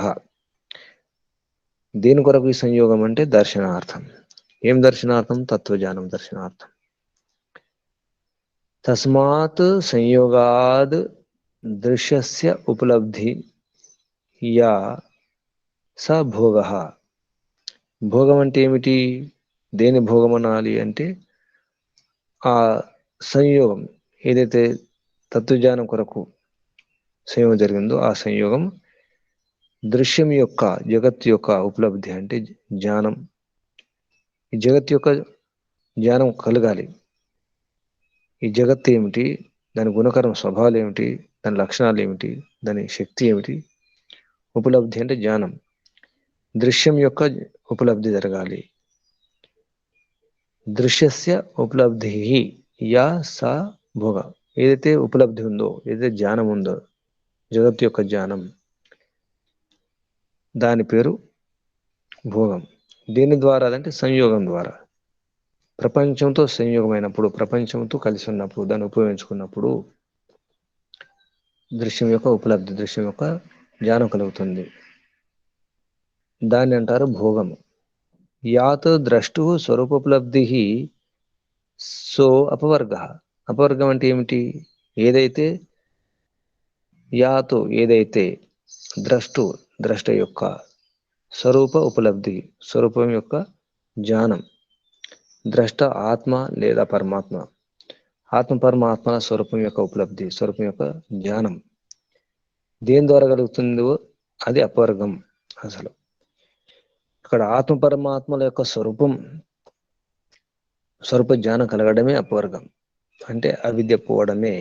దేని కొరకు ఈ సంయోగం అంటే దర్శనార్థం. ఏం దర్శనార్థం? తత్వజ్ఞానం దర్శనార్థం. తస్మాత్ సంయోగాద్ దృశ్యస్య ఉపలబ్ధి యా స భోగః. భోగం అంటే ఏమిటి? దేని భోగం అనాలి అంటే ఆ సంయోగం ఏదైతే తత్వజ్ఞానం కొరకు సంయోగం జరిగిందో ఆ సంయోగం దృశ్యం యొక్క జగత్తు యొక్క ఉపలబ్ధి అంటే జ్ఞానం. ఈ జగత్తు యొక్క జ్ఞానం కలగాలి. ఈ జగత్తు ఏమిటి, దాని గుణకరం స్వభావాలు ఏమిటి, దాని లక్షణాలు ఏమిటి, దాని శక్తి ఏమిటి, ఉపలబ్ధి అంటే జ్ఞానం. దృశ్యం యొక్క ఉపలబ్ధి జరగాలి. దృశ్యస్య ఉపలబ్ధి యా సా భోగ. ఏదైతే ఉపలబ్ధి ఉందో, ఏదైతే జ్ఞానం ఉందో, జగత్తు యొక్క జ్ఞానం, దాని పేరు భోగం. దేని ద్వారా అంటే సంయోగం ద్వారా. ప్రపంచంతో సంయోగమైనప్పుడు, ప్రపంచంతో కలిసి ఉన్నప్పుడు, దాన్ని ఉపయోగించుకున్నప్పుడు దృశ్యం యొక్క ఉపలబ్ధి, దృశ్యం యొక్క జ్ఞానం కలుగుతుంది. దాన్ని అంటారు భోగము. యాత్ ద్రష్టు స్వరూపోపలబ్ధి సో అపవర్గ. అపవర్గం అంటే ఏమిటి? ఏదైతే యాతు ఏదైతే ద్రష్ట యొక్క స్వరూప ఉపలబ్ధి, స్వరూపం యొక్క జ్ఞానం, ద్రష్ట ఆత్మ లేదా పరమాత్మ, ఆత్మ పరమాత్మల స్వరూపం యొక్క ఉపలబ్ధి, స్వరూపం యొక్క జ్ఞానం దేని ద్వారా కలుగుతుందో అది అపవర్గం. అసలు ఇక్కడ ఆత్మ పరమాత్మల యొక్క స్వరూప జ్ఞానం కలగడమే అపవర్గం. అంటే అవిద్య పోవడమే.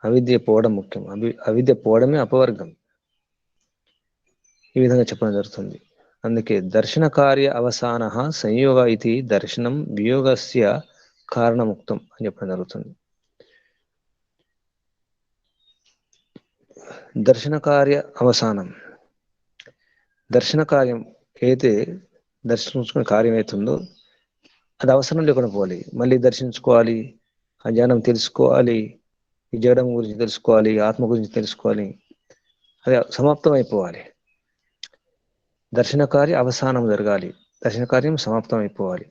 అవిద్య పోవడం ముఖ్యం. అవిద్య పోవడమే అపవర్గం. ఈ విధంగా చెప్పడం జరుగుతుంది. అందుకే దర్శన కార్య అవసాన సంయోగ ఇది దర్శనం వియోగస్య కారణముక్తం అని చెప్పడం జరుగుతుంది. దర్శన కార్య అవసానం, దర్శన కార్యం అయితే దర్శించుకునే కార్యం అవుతుందో అది అవసరం లేకుండా పోవాలి. మళ్ళీ దర్శించుకోవాలి, ఆ జ్ఞానం తెలుసుకోవాలి, ఈ జడం గురించి తెలుసుకోవాలి, ఆత్మ గురించి తెలుసుకోవాలి, అది సమాప్తం అయిపోవాలి. దర్శన కార్య అవసానం జరగాలి, దర్శన కార్యం సమాప్తం అయిపోవాలి.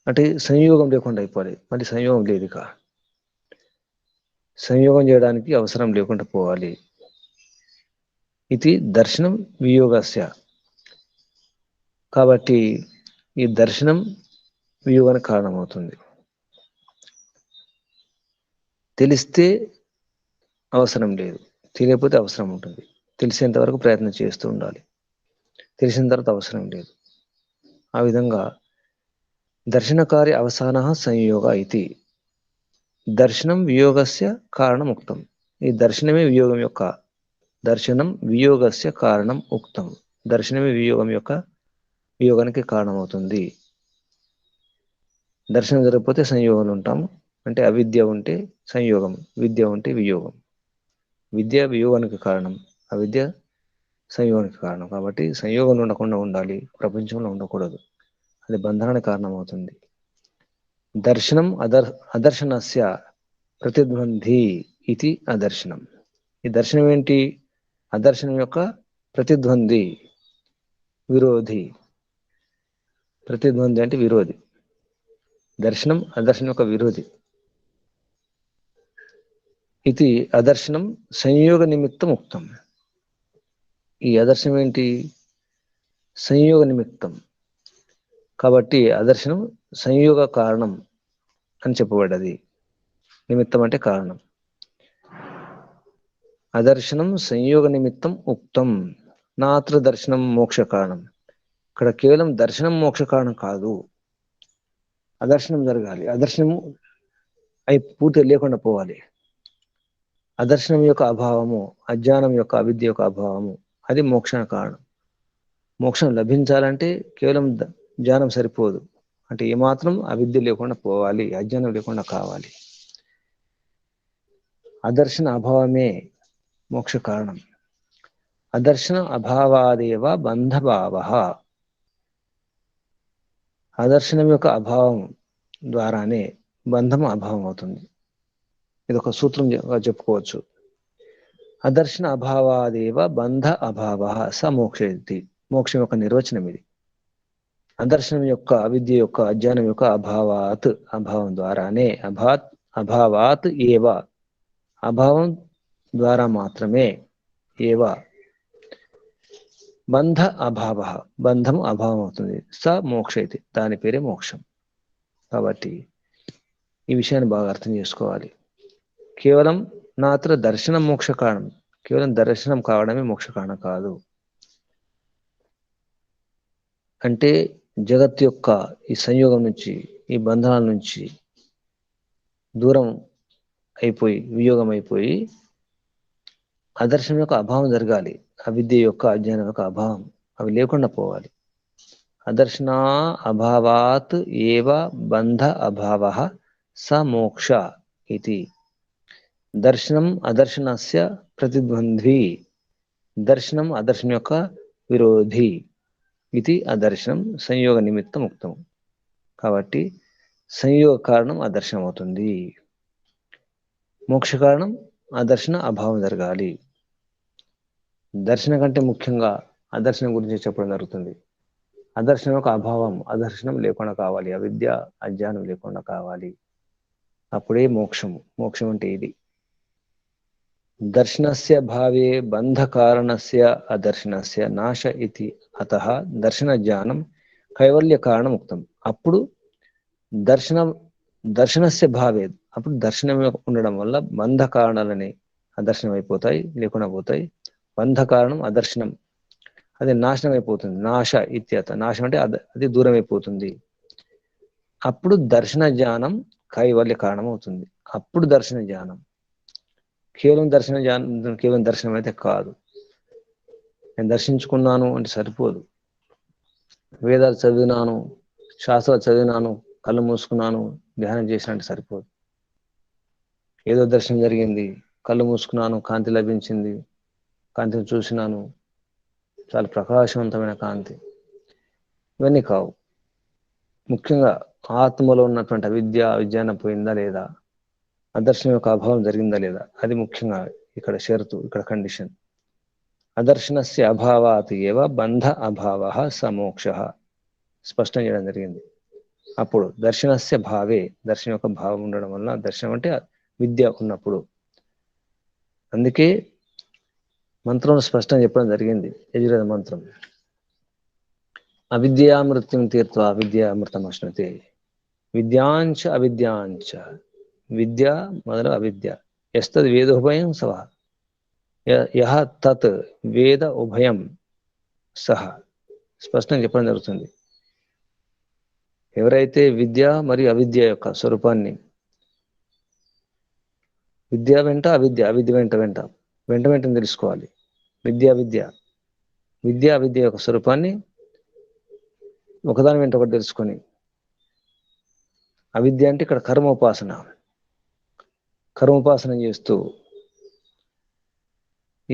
అంటే సంయోగం లేకుండా అయిపోవాలి. మళ్ళీ సంయోగం లేదు, ఇక సంయోగం చేయడానికి అవసరం లేకుండా పోవాలి. ఇది దర్శనం వియోగస్య. కాబట్టి ఈ దర్శనం వియోగానికి కారణమవుతుంది. తెలిస్తే అవసరం లేదు, తెలియకపోతే అవసరం ఉంటుంది. తెలిసేంత వరకు ప్రయత్నం చేస్తూ ఉండాలి, తెలిసిన తర్వాత అవసరం లేదు. ఆ విధంగా దర్శన కార్య అవసాన సంయోగ ఇది దర్శనం వియోగస్య కారణం ఉక్తం. ఈ దర్శనమే వియోగం యొక్క, దర్శనం వియోగస్య కారణం ఉక్తం. దర్శనమే వియోగానికి కారణమవుతుంది. దర్శనం జరగకపోతే సంయోగంలో ఉంటాము. అంటే అవిద్య ఉంటే సంయోగం, విద్య ఉంటే వియోగం. విద్య వియోగానికి కారణం, అవిద్య సంయోగానికి కారణం. కాబట్టి సంయోగంలో ఉండకుండా ఉండాలి, ప్రపంచంలో ఉండకూడదు. అది బంధనానికి కారణమవుతుంది. దర్శనం అదర్శనస్య ప్రతిద్వంద్వి ఇది అదర్శనం. ఈ దర్శనం ఏంటి? అదర్శనం యొక్క ప్రతిద్వంద్వి, విరోధి. ప్రతిద్వంద్వి అంటే విరోధి. దర్శనం అదర్శనం యొక్క విరోధి. ఇది అదర్శనం సంయోగ నిమిత్తం ఉక్తం. ఈ అదర్శనం ఏంటి? సంయోగ నిమిత్తం. కాబట్టి అదర్శనం సంయోగ కారణం అని చెప్పబడ్డది. నిమిత్తం అంటే కారణం. అదర్శనం సంయోగ నిమిత్తం ఉక్తం. నాత్ర దర్శనం మోక్ష కారణం. ఇక్కడ కేవలం దర్శనం మోక్ష కారణం కాదు, అదర్శనం జరగాలి. అదర్శనము అయి పూర్తి లేకుండా పోవాలి. అదర్శనం యొక్క అభావము, అజ్ఞానం యొక్క, అవిద్య యొక్క అభావము, అది మోక్షానికి కారణం. మోక్షం లభించాలంటే కేవలం జ్ఞానం సరిపోదు. అంటే ఏమాత్రం అవిద్య లేకుండా పోవాలి, అజ్ఞానం లేకుండా కావాలి. అదర్శన అభావమే మోక్ష కారణం. అదర్శన అభావాదేవ బంధభావ. అదర్శనం యొక్క అభావం ద్వారానే బంధం అభావం అవుతుంది. ఇది ఒక సూత్రం చెప్పుకోవచ్చు. అదర్శన అభావాదేవ బంధ అభావ స మోక్షయతి. మోక్షం యొక్క నిర్వచనం ఇది. అదర్శనం యొక్క, అవిద్య యొక్క, అజ్ఞానం యొక్క అభావాత్, అభావం ద్వారానే, అభావాత్ ఏవ, అభావం ద్వారా మాత్రమే ఏవ బంధ అభావ, బంధం అభావం అవుతుంది. స మోక్ష ఇది, దాని పేరే మోక్షం. కాబట్టి ఈ విషయాన్ని బాగా అర్థం చేసుకోవాలి. కేవలం నాత్ర దర్శనం మోక్ష కారణం, కేవలం దర్శనం కావడమే మోక్ష కారణం కాదు. అంటే జగత్ యొక్క ఈ సంయోగం నుంచి, ఈ బంధనాల నుంచి దూరం అయిపోయి, వియోగం అయిపోయి అదర్శనం యొక్క అభావం జరగాలి. అవిద్య యొక్క, అజ్ఞానం యొక్క అభావం, అవి లేకుండా పోవాలి. అదర్శనా అభావాత్ ఏవ బంధ అభావ స మోక్ష ఇది. దర్శనం అదర్శనస్య ప్రతిద్వంద్వి, దర్శనం అదర్శనం యొక్క విరోధి. ఇది అదర్శనం సంయోగ నిమిత్తం ఉక్తం. కాబట్టి సంయోగ కారణం అదర్శనం అవుతుంది. మోక్ష కారణం అదర్శన అభావం జరగాలి. దర్శనం కంటే ముఖ్యంగా అదర్శనం గురించి చెప్పడం జరుగుతుంది. అదర్శనం యొక్క అభావం, అదర్శనం లేకుండా కావాలి, అవిద్య అజ్ఞానం లేకుండా కావాలి. అప్పుడే మోక్షము. మోక్షం అంటే ఇది. దర్శనస్య భావే బంధ కారణస్య అదర్శనస్య నాశ ఇతి అతః దర్శన జ్ఞానం కైవల్య కారణం ఉక్తం. అప్పుడు దర్శనస్య భావే, అప్పుడు దర్శనం ఉండడం వల్ల బంధ కారణాలని అదర్శనం అయిపోతాయి, లేకుండా పోతాయి. బంధ కారణం అదర్శనం, అది నాశనం అయిపోతుంది. నాశ ఇత్యత, నాశనం అంటే అది దూరం అయిపోతుంది. అప్పుడు దర్శన జ్ఞానం కైవల్య కారణం అవుతుంది. అప్పుడు దర్శన జ్ఞానం, కేవలం దర్శన జ్ఞానం, కేవలం దర్శనం అయితే కాదు. నేను దర్శించుకున్నాను అంటే సరిపోదు. వేదాలు చదివినాను, శాస్త్రాలు చదివినాను, కళ్ళు మూసుకున్నాను, ధ్యానం చేసినట్టు సరిపోదు. ఏదో దర్శనం జరిగింది, కళ్ళు మూసుకున్నాను, కాంతి లభించింది, కాంతిని చూసినాను, చాలా ప్రకాశవంతమైన కాంతి, ఇవన్నీ కావు. ముఖ్యంగా ఆత్మలో ఉన్నటువంటి అవిద్య, విజ్ఞానం పోయిందా లేదా, అదర్శనం యొక్క అభావం జరిగిందా లేదా, అది ముఖ్యంగా ఇక్కడ షరతు, ఇక్కడ కండిషన్. అదర్శనస్య అభావాత్ ఏవ బంధ అభావ స మోక్ష, స్పష్టం చేయడం జరిగింది. అప్పుడు దర్శనస్య భావే, దర్శనం యొక్క భావం ఉండడం వల్ల, దర్శనం అంటే విద్య ఉన్నప్పుడు, అందుకే మంత్రంలో స్పష్టంగా చెప్పడం జరిగింది. యజుర్వేద మంత్రం, అవిద్యామృత్యుం తీర్త్వ అవిద్యామృతం అశ్నుతే, విద్యాంచ అవిద్యాంచ, విద్య మొదలు అవిద్య, ఎస్తద్ వేదోభయం సవ, యహ తత్ వేద ఉభయం సహ, స్పష్టంగా చెప్పడం జరుగుతుంది. ఎవరైతే విద్య మరియు అవిద్య యొక్క స్వరూపాన్ని, విద్య వెంట అవిద్య, అవిద్య వెంట వెంటనే తెలుసుకోవాలి. విద్య అవిద్య యొక్క స్వరూపాన్ని ఒకదాని వెంట ఒకటి తెలుసుకొని, అవిద్య అంటే ఇక్కడ కర్మోపాసన చేస్తూ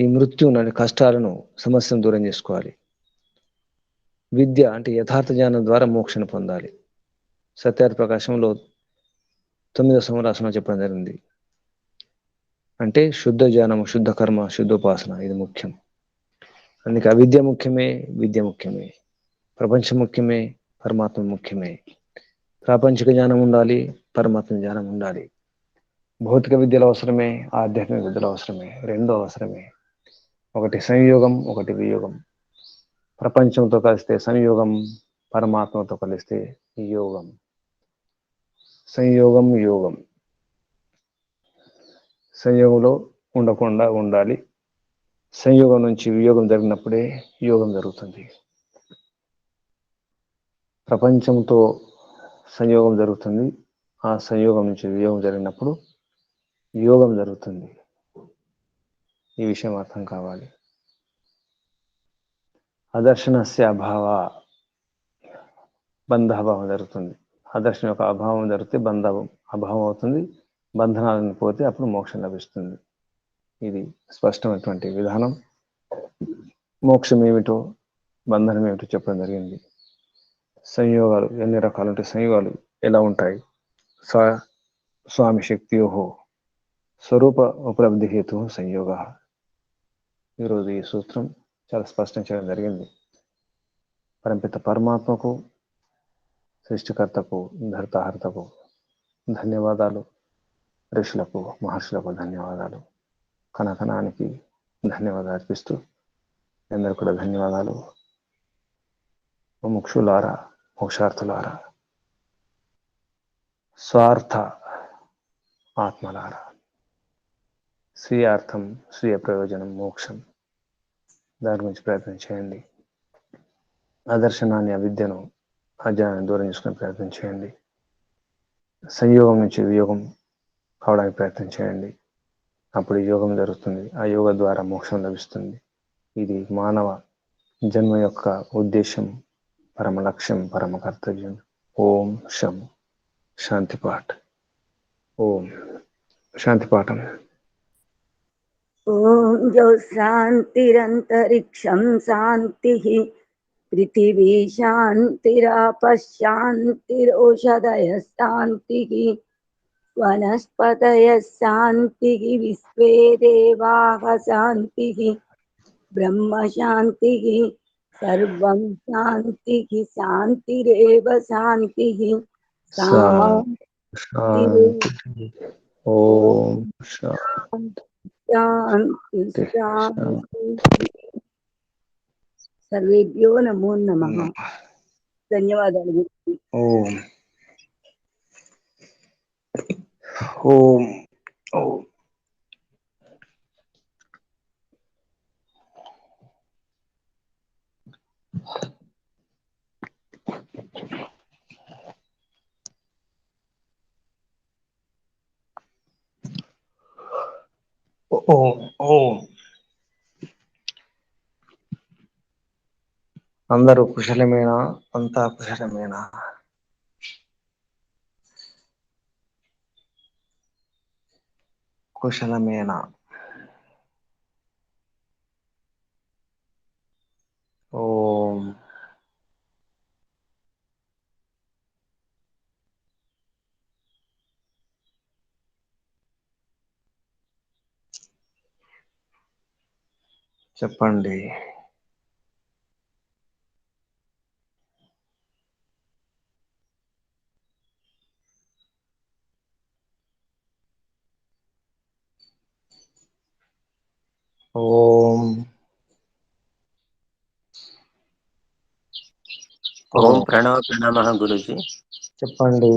ఈ మృత్యువుని, కష్టాలను, సమస్యను దూరం చేసుకోవాలి. విద్య అంటే యథార్థ జ్ఞానం ద్వారా మోక్షను పొందాలి. సత్యార్థ ప్రకాశంలో 9వ సమరాసనం చెప్పడం జరిగింది. అంటే శుద్ధ జ్ఞానం, శుద్ధ కర్మ, శుద్ధోపాసన, ఇది ముఖ్యం. అందుకే అవిద్య ముఖ్యమే, విద్య ముఖ్యమే, ప్రపంచం ముఖ్యమే, పరమాత్మ ముఖ్యమే. ప్రాపంచిక జ్ఞానం ఉండాలి, పరమాత్మ జ్ఞానం ఉండాలి. భౌతిక విద్యలు అవసరమే, ఆధ్యాత్మిక విద్యలు అవసరమే, రెండూ అవసరమే. ఒకటి సంయోగం, ఒకటి వియోగం. ప్రపంచంతో కలిస్తే సంయోగం, పరమాత్మతో కలిస్తే యోగం. సంయోగం, యోగం. సంయోగంలో ఉండకుండా ఉండాలి. సంయోగం నుంచి వియోగం జరిగినప్పుడే యోగం జరుగుతుంది. ప్రపంచంతో సంయోగం జరుగుతుంది, ఆ సంయోగం నుంచి వియోగం జరిగినప్పుడు యోగం జరుగుతుంది. ఈ విషయం అర్థం కావాలి. అదర్శనస్య అభావ, బంధాభావం జరుగుతుంది. అదర్శనం యొక్క అభావం జరిగితే అభావం అవుతుంది. బంధనాలను పోతే అప్పుడు మోక్షం లభిస్తుంది. ఇది స్పష్టమైనటువంటి విధానం. మోక్షం ఏమిటో, బంధనం ఏమిటో చెప్పడం జరిగింది. సంయోగాలు ఎన్ని రకాలు ఉంటాయి, సంయోగాలు ఎలా ఉంటాయి. స్వామి శక్తియోహో స్వరూప ఉపలబ్ధి హేతు సంయోగ. ఈరోజు ఈ సూత్రం చాలా స్పష్టం చేయడం జరిగింది. పరంపిత పరమాత్మకు, సృష్టికర్తకు, ధర్తహర్తకు ధన్యవాదాలు. ఋషులకు, మహర్షులకు ధన్యవాదాలు. కణకణానికి ధన్యవాదాలు అర్పిస్తూ అందరూ కూడా ధన్యవాదాలు. ముముక్షులారా, మోక్షార్థులారా, స్వార్థ ఆత్మలారా, స్వీయార్థం, స్వీయ ప్రయోజనం, మోక్షం, దాని గురించి ప్రయత్నం చేయండి. ఆదర్శనాన్ని, అవిద్యను, అజ్ఞానాన్ని దూరం చేసుకునే ప్రయత్నం చేయండి. సంయోగం నుంచి వియోగం కావడానికి ప్రయత్నం చేయండి. అప్పుడు యోగం జరుగుతుంది. ఆ యోగ ద్వారా మోక్షం లభిస్తుంది. ఇది మానవ జన్మ యొక్క ఉద్దేశం, పరమ లక్ష్యం, పరమ కర్తవ్యం. ఓం శం శాంతిపాఠ. ఓం శాంతిపాఠం. ఓం జో శాంతిరంతరిక్షం శాంతిః పృథివీ శాంతిరాపః శాంతిరోషధయః శాంతిః వనస్పతయః శాంతిః విశ్వే దేవాః శాంతిః బ్రహ్మ శాంతిః సర్వం శాంతిః శాంతిరేవ శాంతిః శాంతి. ఓం శాంతి. శాంతి శాంతి. సర్వేభ్యో నమో నమః. ధన్యవాదాలు. ఓం ఓం ఓం. ఓం ఓం. అందరూ కుశలమేనా? అంతా కుశలమేనా? కుశలమేనా? ఓం చెప్పండి. ఓం ఓం ప్రణవ గురుజీ. చెప్పండి.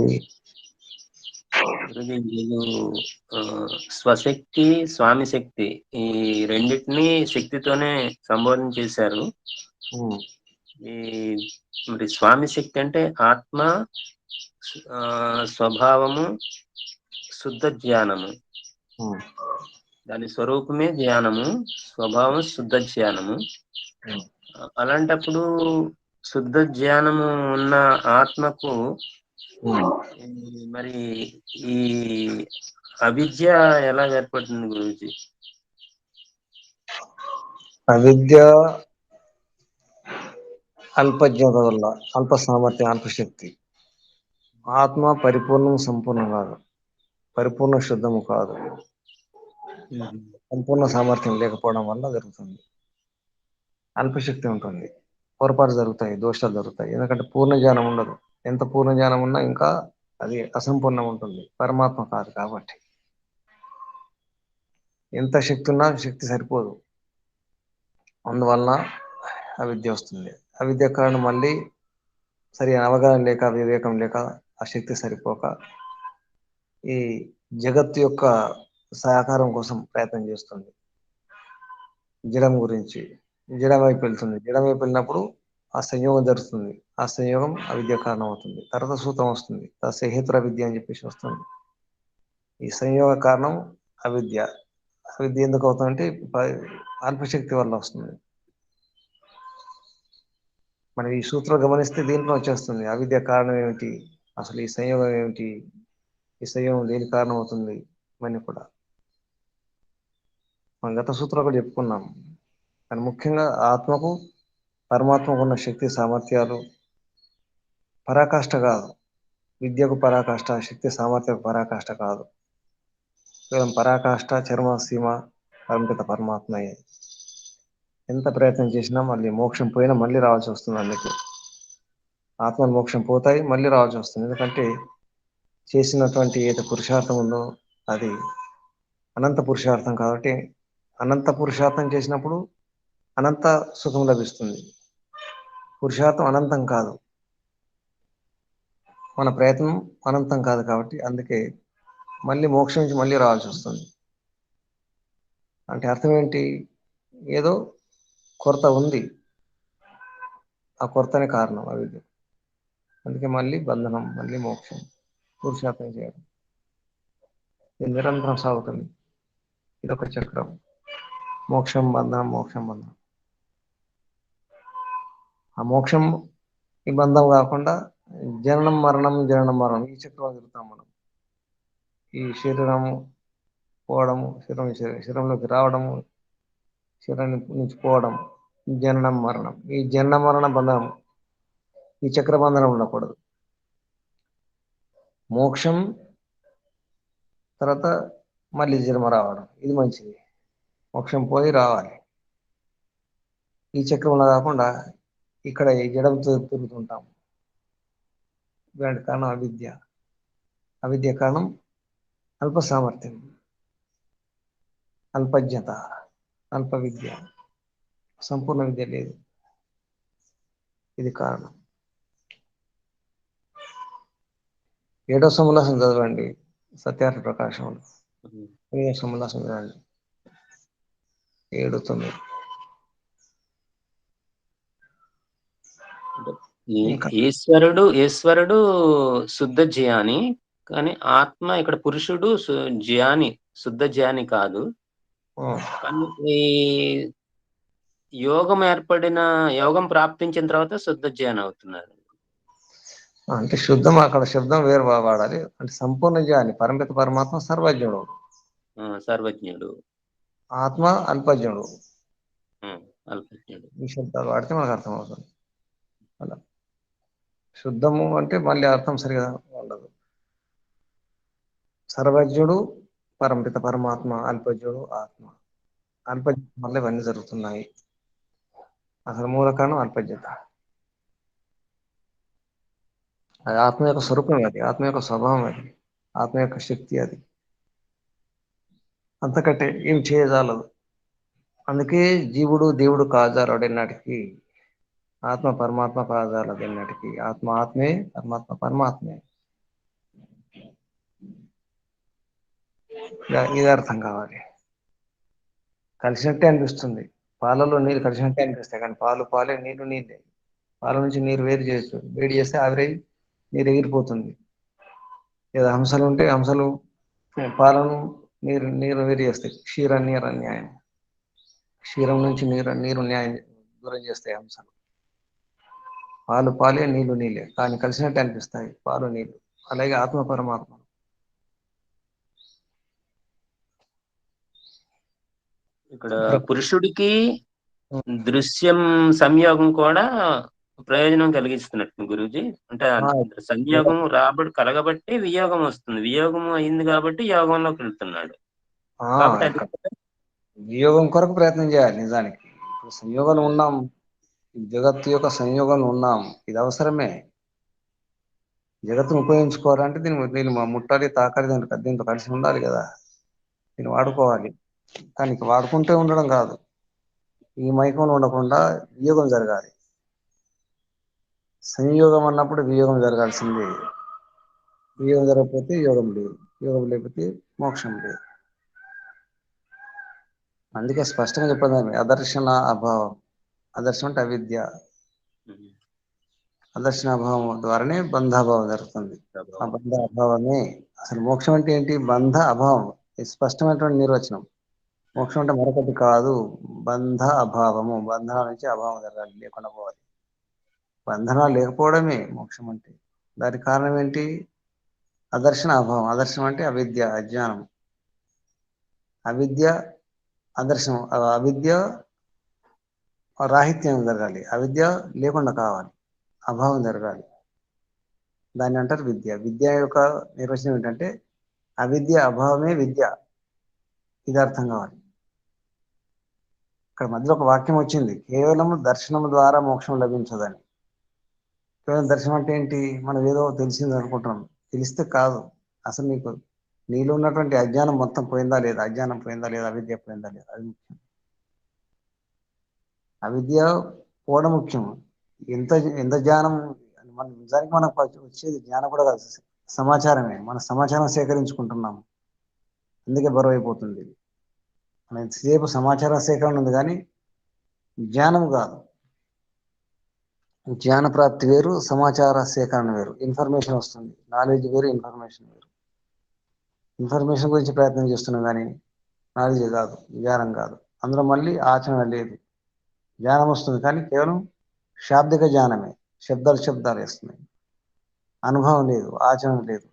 గురుజీ, మీరు స్వశక్తి, స్వామి శక్తి ఈ రెండింటినీ శక్తితోనే సంబోధన చేశారు. ఈ మరి స్వామి శక్తి అంటే ఆత్మ, స్వభావము, శుద్ధ జ్ఞానము. దాని స్వరూపమే జ్ఞానము, స్వభావం శుద్ధ జ్ఞానము. అలాంటప్పుడు శుద్ధ జ్ఞానము ఉన్న ఆత్మకు మరి ఈ అవిద్య ఎలా ఏర్పడుతుంది గురుజీ? అవిద్య అల్పజ్ఞత వల్ల, అల్ప సామర్థ్యం, అల్పశక్తి. ఆత్మ పరిపూర్ణం, సంపూర్ణం కాదు, పరిపూర్ణ శుద్ధము కాదు, సంపూర్ణ సామర్థ్యం లేకపోవడం వల్ల జరుగుతుంది. అల్పశక్తి ఉంటుంది, పొరపాటు జరుగుతాయి, దోషాలు జరుగుతాయి. ఎందుకంటే పూర్ణ జ్ఞానం ఉండదు. ఎంత పూర్ణ జ్ఞానం ఉన్నా ఇంకా అది అసంపూర్ణం ఉంటుంది, పరమాత్మ కాదు కాబట్టి. ఎంత శక్తి ఉన్నా శక్తి సరిపోదు, అందువలన అవిద్య వస్తుంది. అవిద్య కారణం మళ్ళీ సరి అవగాహన లేక, వివేకం లేక, ఆ శక్తి సరిపోక ఈ జగత్తు యొక్క సహకారం కోసం ప్రయత్నం చేస్తుంది. జడం గురించి జడం వైపు వెళ్తుంది. జడం వైపు వెళ్ళినప్పుడు ఆ సంయోగం జరుగుతుంది. ఆ సంయోగం అవిద్య కారణం అవుతుంది. తర్వాత సూత్రం వస్తుంది, హేతుర విద్య అని చెప్పేసి వస్తుంది. ఈ సంయోగ కారణం అవిద్య. అవిద్య ఎందుకు అవుతుందంటే అల్పశక్తి వల్ల వస్తుంది. మనం ఈ సూత్రం గమనిస్తే దీంట్లో వచ్చేస్తుంది అవిద్య కారణం ఏమిటి, అసలు ఈ సంయోగం ఏమిటి, ఈ సంయోగం దేని కారణం అవుతుంది అని కూడా మనం గత సూత్రాలు కూడా చెప్పుకున్నాం. కానీ ముఖ్యంగా ఆత్మకు, పరమాత్మకు ఉన్న శక్తి సామర్థ్యాలు పరాకాష్ఠ కాదు. విద్యకు పరాకాష్ఠ, శక్తి సామర్థ్యకు పరాకాష్ఠ కాదు. కేవలం పరాకాష్ఠ, చర్మ సీమ పరమిత పరమాత్మయే. ఎంత ప్రయత్నం చేసినా మళ్ళీ మోక్షం పోయినా మళ్ళీ రావాల్సి వస్తుంది. అందుకే ఆత్మ మోక్షం పోతాయి, మళ్ళీ రావాల్సి వస్తుంది. ఎందుకంటే చేసినటువంటి ఏదో పురుషార్థం ఉందో అది అనంత పురుషార్థం కాబట్టి అనంత పురుషార్థం చేసినప్పుడు అనంత సుఖం లభిస్తుంది. పురుషార్థం అనంతం కాదు, మన ప్రయత్నం అనంతం కాదు. కాబట్టి అందుకే మళ్ళీ మోక్షం నుంచి మళ్ళీ రావాల్సి వస్తుంది. అంటే అర్థం ఏంటి? ఏదో కొరత ఉంది, ఆ కొరతనే కారణం అవిద్య. అందుకే మళ్ళీ బంధనం, మళ్ళీ మోక్షం, పురుషార్థం చేయడం, ఇది నిరంతరం సాగుతుంది. ఇదొక చక్రం. మోక్షం బంధనం, మోక్షం బంధనం. ఆ మోక్షం ఈ బంధం కాకుండా జననం మరణం, జననం మరణం, ఈ చక్రం తిరుగుతాం మనం. ఈ శరీరము పోవడము, శరీరంలోకి రావడము, శరీరం నుంచి పోవడం, జననం మరణం. ఈ జనన మరణ బంధనం, ఈ చక్ర బంధనం ఉండకూడదు. మోక్షం తర్వాత మళ్ళీ జన్మ రావడం, ఇది మంచిది. మోక్షం పోయి రావాలి. ఈ చక్రంలో కాకుండా ఇక్కడ ఈ జడంతో తిరుగుతుంటాం. దానికి కారణం అవిద్య. అవిద్య కారణం అల్ప సామర్థ్యం, అల్పజ్ఞత, అల్ప విద్య, సంపూర్ణ విద్య లేదు. ఇది కారణం. 7వ సముల్లాసం చదవండి, సత్యార్థ ప్రకాశంలో 7వ సముల్లాసం చదవండి, 7, 9. ఈశ్వరుడు శుద్ధ జ్ఞాని, కానీ ఆత్మ ఇక్కడ పురుషుడు జ్ఞాని, శుద్ధ జ్ఞాని కాదు. కానీ ఈ యోగం ప్రాప్తించిన తర్వాత శుద్ధ జ్ఞాని అవుతున్నారు. అంటే శుద్ధం, అక్కడ శబ్దం వేరు వాడాలి. అంటే సంపూర్ణ జ్ఞాని, పరమిత పరమాత్మ సర్వజ్ఞుడు. సర్వజ్ఞుడు. ఆత్మ అల్పజ్ఞుడు. అల్పజ్ఞుడు. ఈ శబ్దాలు వాడితే మనకు అర్థమవుతుంది. అలా శుద్ధము అంటే మళ్ళీ అర్థం సరిగా ఉండదు. సర్వజ్ఞుడు పరమిత పరమాత్మ, అల్పజ్ఞుడు ఆత్మ. అల్పజ్ఞత వల్ల ఇవన్నీ జరుగుతున్నాయి. అసలు మూల కారణం అల్పజ్ఞత. అది ఆత్మ యొక్క స్వరూపం, అది ఆత్మ యొక్క స్వభావం, అది ఆత్మ యొక్క శక్తి. అది అంతకంటే ఏం చేయజాలదు. అందుకే జీవుడు దేవుడు కాజాలడు ఎన్నటికి, ఆత్మ పరమాత్మ కాజాలదు ఎన్నటికి. ఆత్మ ఆత్మే, పరమాత్మ పరమాత్మే. ఇది అర్థం కావాలి. కలిసినట్టే అనిపిస్తుంది, పాలలో నీరు కలిసినట్టే అనిపిస్తాయి, కానీ పాలు పాలే, నీరు నీళ్ళే. పాల నుంచి నీరు వేరు చేయొచ్చు, వేడి చేస్తే ఆవిరై నీరు ఎగిరిపోతుంది. లేదా హంసలు ఉంటే హంసలు పాలను నీరు వేరు చేస్తాయి. క్షీర నీరు అన్యాయం, క్షీరం నుంచి నీరు న్యాయం దూరం చేస్తాయి హంసలు. పాలు పాలే, నీళ్లు నీళ్ళే, కానీ కలిసినట్టు అనిపిస్తాయి పాలు నీళ్లు. అలాగే ఆత్మ పరమాత్మ. ఇక్కడ పురుషుడికి దృశ్యం సంయోగం కూడా ప్రయోజనం కలిగిస్తున్నట్టు గురూజీ. అంటే సంయోగం కలగబట్టి వియోగం వస్తుంది, వియోగం అయింది కాబట్టి యోగంలోకి వెళ్తున్నాడు. వియోగం కొరకు ప్రయత్నం చేయాలి. నిజానికి ఇప్పుడు సంయోగంలో ఉన్నాం, జగత్తు యొక్క సంయోగంలో ఉన్నాం, ఇది అవసరమే. జగత్తును ఉపయోగించుకోవాలంటే దీన్ని ముట్టాలి, తాకాలి, దీంతో కలిసి ఉండాలి కదా, దీన్ని వాడుకోవాలి. కానీ వాడుకుంటే ఉండడం కాదు, ఈ మైకంలో ఉండకుండా వియోగం జరగాలి. సంయోగం అన్నప్పుడు వియోగం జరగాల్సిందే. వియోగం జరగకపోతే యోగం లేదు, యోగం లేకపోతే మోక్షం లేదు. అందుకే స్పష్టంగా చెప్పదాన్ని, అదర్శన అభావం. అదర్శనం అంటే అవిద్య. అదర్శనాభావం ద్వారానే బంధాభావం జరుగుతుంది. ఆ బంధ అభావమే అసలు మోక్షం అంటే ఏంటి? బంధ అభావం. ఇది స్పష్టమైనటువంటి నిర్వచనం. మోక్షం అంటే మరొకటి కాదు, బంధ అభావము. బంధనాల నుంచి అభావం జరగాలి, లేకుండా పోవాలి. బంధనాలు లేకపోవడమే మోక్షం అంటే. దానికి కారణం ఏంటి? అదర్శన అభావం. అదర్శనం అంటే అవిద్య, అజ్ఞానం. అవిద్య అదర్శనం, అవిద్య రాహిత్యం జరగాలి, అవిద్య లేకుండా కావాలి, అభావం జరగాలి. దాన్ని అంటారు విద్య. విద్య యొక్క నిర్వచనం ఏంటంటే అవిద్య అభావమే విద్య. ఇది అర్థం కావాలి. ఇక్కడ మధ్యలో ఒక వాక్యం వచ్చింది, కేవలం దర్శనం ద్వారా మోక్షం లభించదని. కేవలం దర్శనం అంటే ఏంటి? మనం ఏదో తెలిసింది అనుకుంటున్నాం. తెలిస్తే కాదు, అసలు నీకు నీలో ఉన్నటువంటి అజ్ఞానం మొత్తం పోయిందా లేదా, అజ్ఞానం పోయిందా లేదా, అవిద్య పోయిందా లేదా, అది ముఖ్యం. అవిద్య పోవడం ముఖ్యం. ఎంత ఎంత జ్ఞానం మన నిజానికి మనకు వచ్చేది జ్ఞానం కూడా కాదు, సమాచారమే. మన సమాచారం సేకరించుకుంటున్నాం, అందుకే బరువు అయిపోతుంది. మన ఎంతసేపు సమాచార సేకరణ ఉంది కానీ జ్ఞానం కాదు. జ్ఞాన ప్రాప్తి వేరు, సమాచార సేకరణ వేరు. ఇన్ఫర్మేషన్ వస్తుంది, నాలెడ్జ్ వేరు, ఇన్ఫర్మేషన్ వేరు. ఇన్ఫర్మేషన్ గురించి ప్రయత్నం చేస్తున్నాం కానీ నాలెడ్జ్ కాదు, జ్ఞానం కాదు. అందులో మళ్ళీ ఆచరణ లేదు. జ్ఞానం వస్తుంది కానీ కేవలం శాబ్దిక జ్ఞానమే, శబ్దాలు వేస్తున్నాయి. అనుభవం లేదు, ఆచరణ లేదు.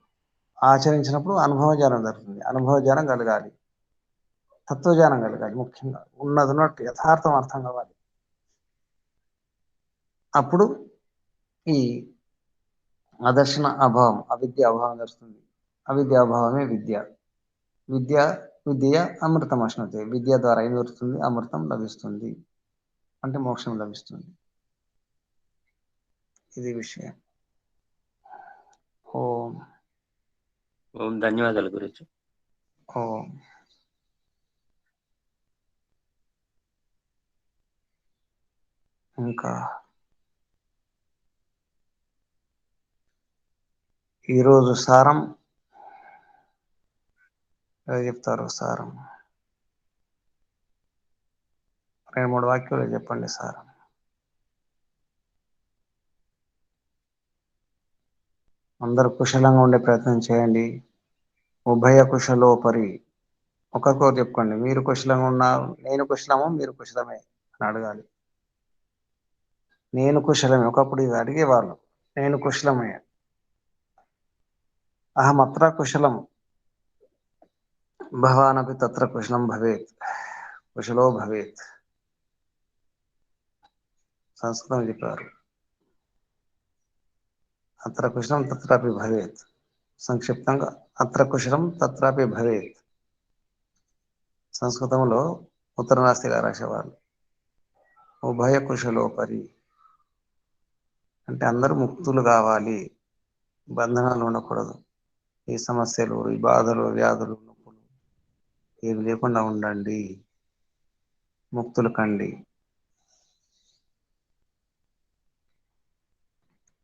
ఆచరించినప్పుడు అనుభవ జ్ఞానం జరుగుతుంది. అనుభవ జ్ఞానం కలగాలి, తత్వజ్ఞానం కలగాలి. ముఖ్యంగా ఉన్నట్టు యథార్థం అర్థం కావాలి. అప్పుడు ఈ అదర్శన అభావం, అవిద్య అభావం జరుగుతుంది. అవిద్య అభావమే విద్య. విద్య అమృతం అశ్నతే. విద్య ద్వారా ఏం దొరుకుతుంది? అమృతం లభిస్తుంది, అంటే మోక్షం లభిస్తుంది. ఇది విషయం. ఓం ఓం. ధన్యవాదాలు గురుజీ. ఓం. ఇంకా ఈరోజు సారం చెప్తారు. సారం 2-3 వాక్యాలు చెప్పండి. సారం అందరూ కుశలంగా ఉండే ప్రయత్నం చేయండి. ఉభయ కుశలోపరి. ఒకరికొకరు చెప్పుకోండి. మీరు కుశలంగా ఉన్నారు, నేను కుశలము, మీరు కుశలమే అని అడగాలి. నేను కుశలమే. ఒకప్పుడు ఇది అడిగేవాళ్ళు, నేను కుశలమే. అహమత్ర కుశలం, భవానపి తత్ర కుశలం భవేత్, కుశలో భవేత్. సంస్కృతం చెప్పారు. అత్ర కుశలం తత్రాపి భవేత్. సంక్షిప్తంగా అత్ర కుశలం తత్రాపి భవేత్. సంస్కృతంలో ఉత్తరనాస్తి గారు రాసేవాళ్ళు. ఉభయ కుశలోపరి అంటే అందరూ ముక్తులు కావాలి, బంధనాలు ఉండకూడదు. ఈ సమస్యలు, ఈ బాధలు, వ్యాధులు, నొప్పులు ఏమి లేకుండా ఉండండి, ముక్తులు కండి.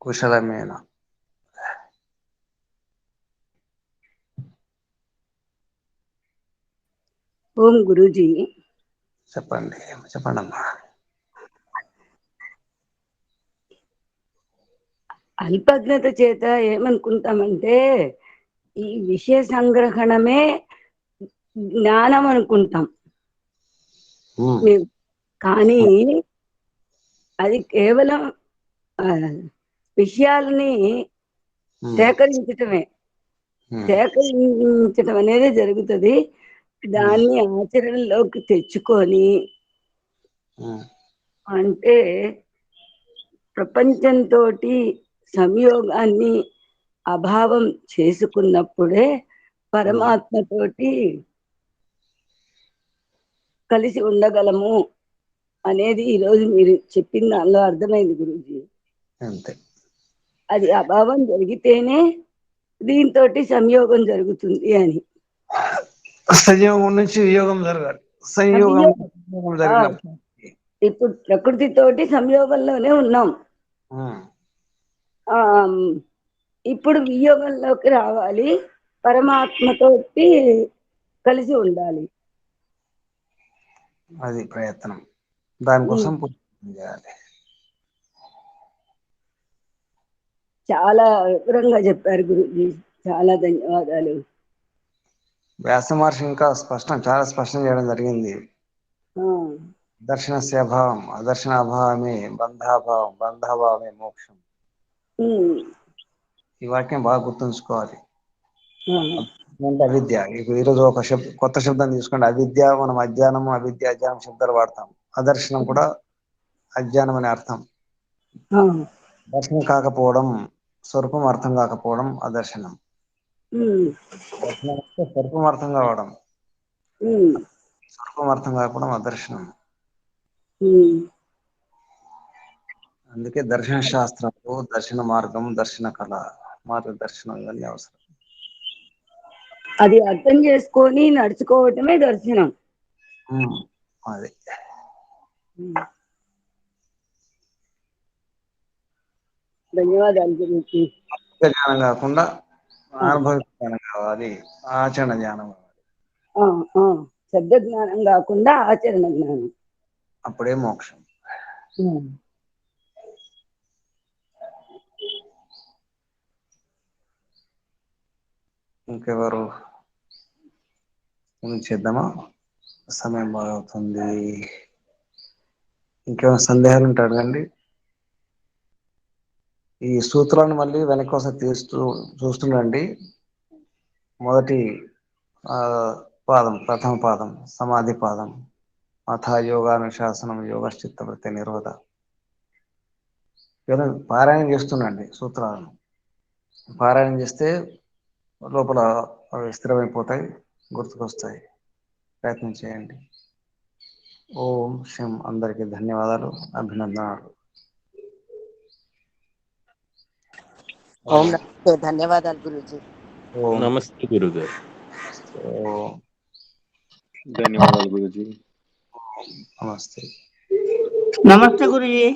కుశలమేన. ఓం గురూజీ. చెప్పండి అమ్మా. అల్పజ్ఞత చేత ఏమనుకుంటామంటే ఈ విషయ సంగ్రహణమే జ్ఞానం అనుకుంటాం. కానీ అది కేవలం విషయాలని సేకరించటమే. సేకరించటం అనేది జరుగుతుంది. దాన్ని ఆచరణలోకి తెచ్చుకొని అంటే ప్రపంచంతో సంయోగాన్ని అభావం చేసుకున్నప్పుడే పరమాత్మతోటి కలిసి ఉండగలము అనేది ఈరోజు మీరు చెప్పిన దానిలో అర్థమైంది గురూజీ. అంతే. అది అభావం జరిగితేనే దీంతో సంయోగం జరుగుతుంది అని. సంయోగం నుంచి వియోగం జరగాలి. సంయోగం జరిగినప్పుడు ఇప్పుడు ప్రకృతితోటి సంయోగంలోనే ఉన్నాం. ఇప్పుడు వియోగంలోకి రావాలి, పరమాత్మతోటి కలిసి ఉండాలి. అది ప్రయత్నం. దానికోసం చేయాలి. చాలా వివరంగా చెప్పారు గురుజీ, చాలా ధన్యవాదాలు. వ్యాస మహర్షి ఇంకా చాలా స్పష్టం చేయడం జరిగింది. దర్శనస్య అభావం అదర్శనాభావమే బంధాభావం, బంధాభావమే మోక్షం. ఈ వాక్యం బాగా గుర్తుంచుకోవాలి. అవిద్య. ఈరోజు ఒక కొత్త శబ్దం తీసుకోండి. అవిద్య. మనం అజ్ఞానము, అవిద్య, అజ్ఞానం శబ్దాలు వాడతాం. అదర్శనం కూడా అజ్ఞానం అనే అర్థం. దర్శనం కాకపోవడం, స్వరూపం అర్థం కాకపోవడం అదర్శనం. దర్శనం అంటే స్వరూపం అర్థం కావడం, స్వరూపం అర్థం కాకపోవడం అదర్శనం. అందుకే దర్శన శాస్త్రంలో దర్శన మార్గం, దర్శన కళ, మార్గదర్శనం ఇవన్నీ అవసరం. అది అర్థం చేసుకొని నడుచుకోవటమే దర్శనం. అది ధన్యవాదాలు గురించి. జ్ఞానం కాకుండా అనుభవ జ్ఞానం కావాలి, ఆచరణ జ్ఞానం కావాలి. శబ్ద జ్ఞానం కాకుండా ఆచరణ జ్ఞానం, అప్పుడే మోక్షం. ఇంకెవరు చేద్దామా? సమయం బాగా అవుతుంది. ఇంకేమైనా సందేహాలు ఉంటాడు అండి? ఈ సూత్రాన్ని మళ్ళీ వెనక్కి ఒకసారి చూస్తుండండి. మొదటి పాదం, ప్రథమ పాదం సమాధి పాదం, అథ యోగానుశాసనం యోగశ్చిత్తవృత్తి నిరోధ. పారాయణం చేస్తుండండి సూత్రాలను. పారాయణం చేస్తే లోపల స్థిరమైపోతాయి, గుర్తుకొస్తాయి. ప్రయత్నం చేయండి. ఓం శం. అందరికీ ధన్యవాదాలు, అభినందనలు. ఓం నమస్తే. ధన్యవాదాలు గురూజీ. నమస్తే గురుగారు. ధన్యవాదాలు గురూజీ. నమస్తే. నమస్తే గురుజీ.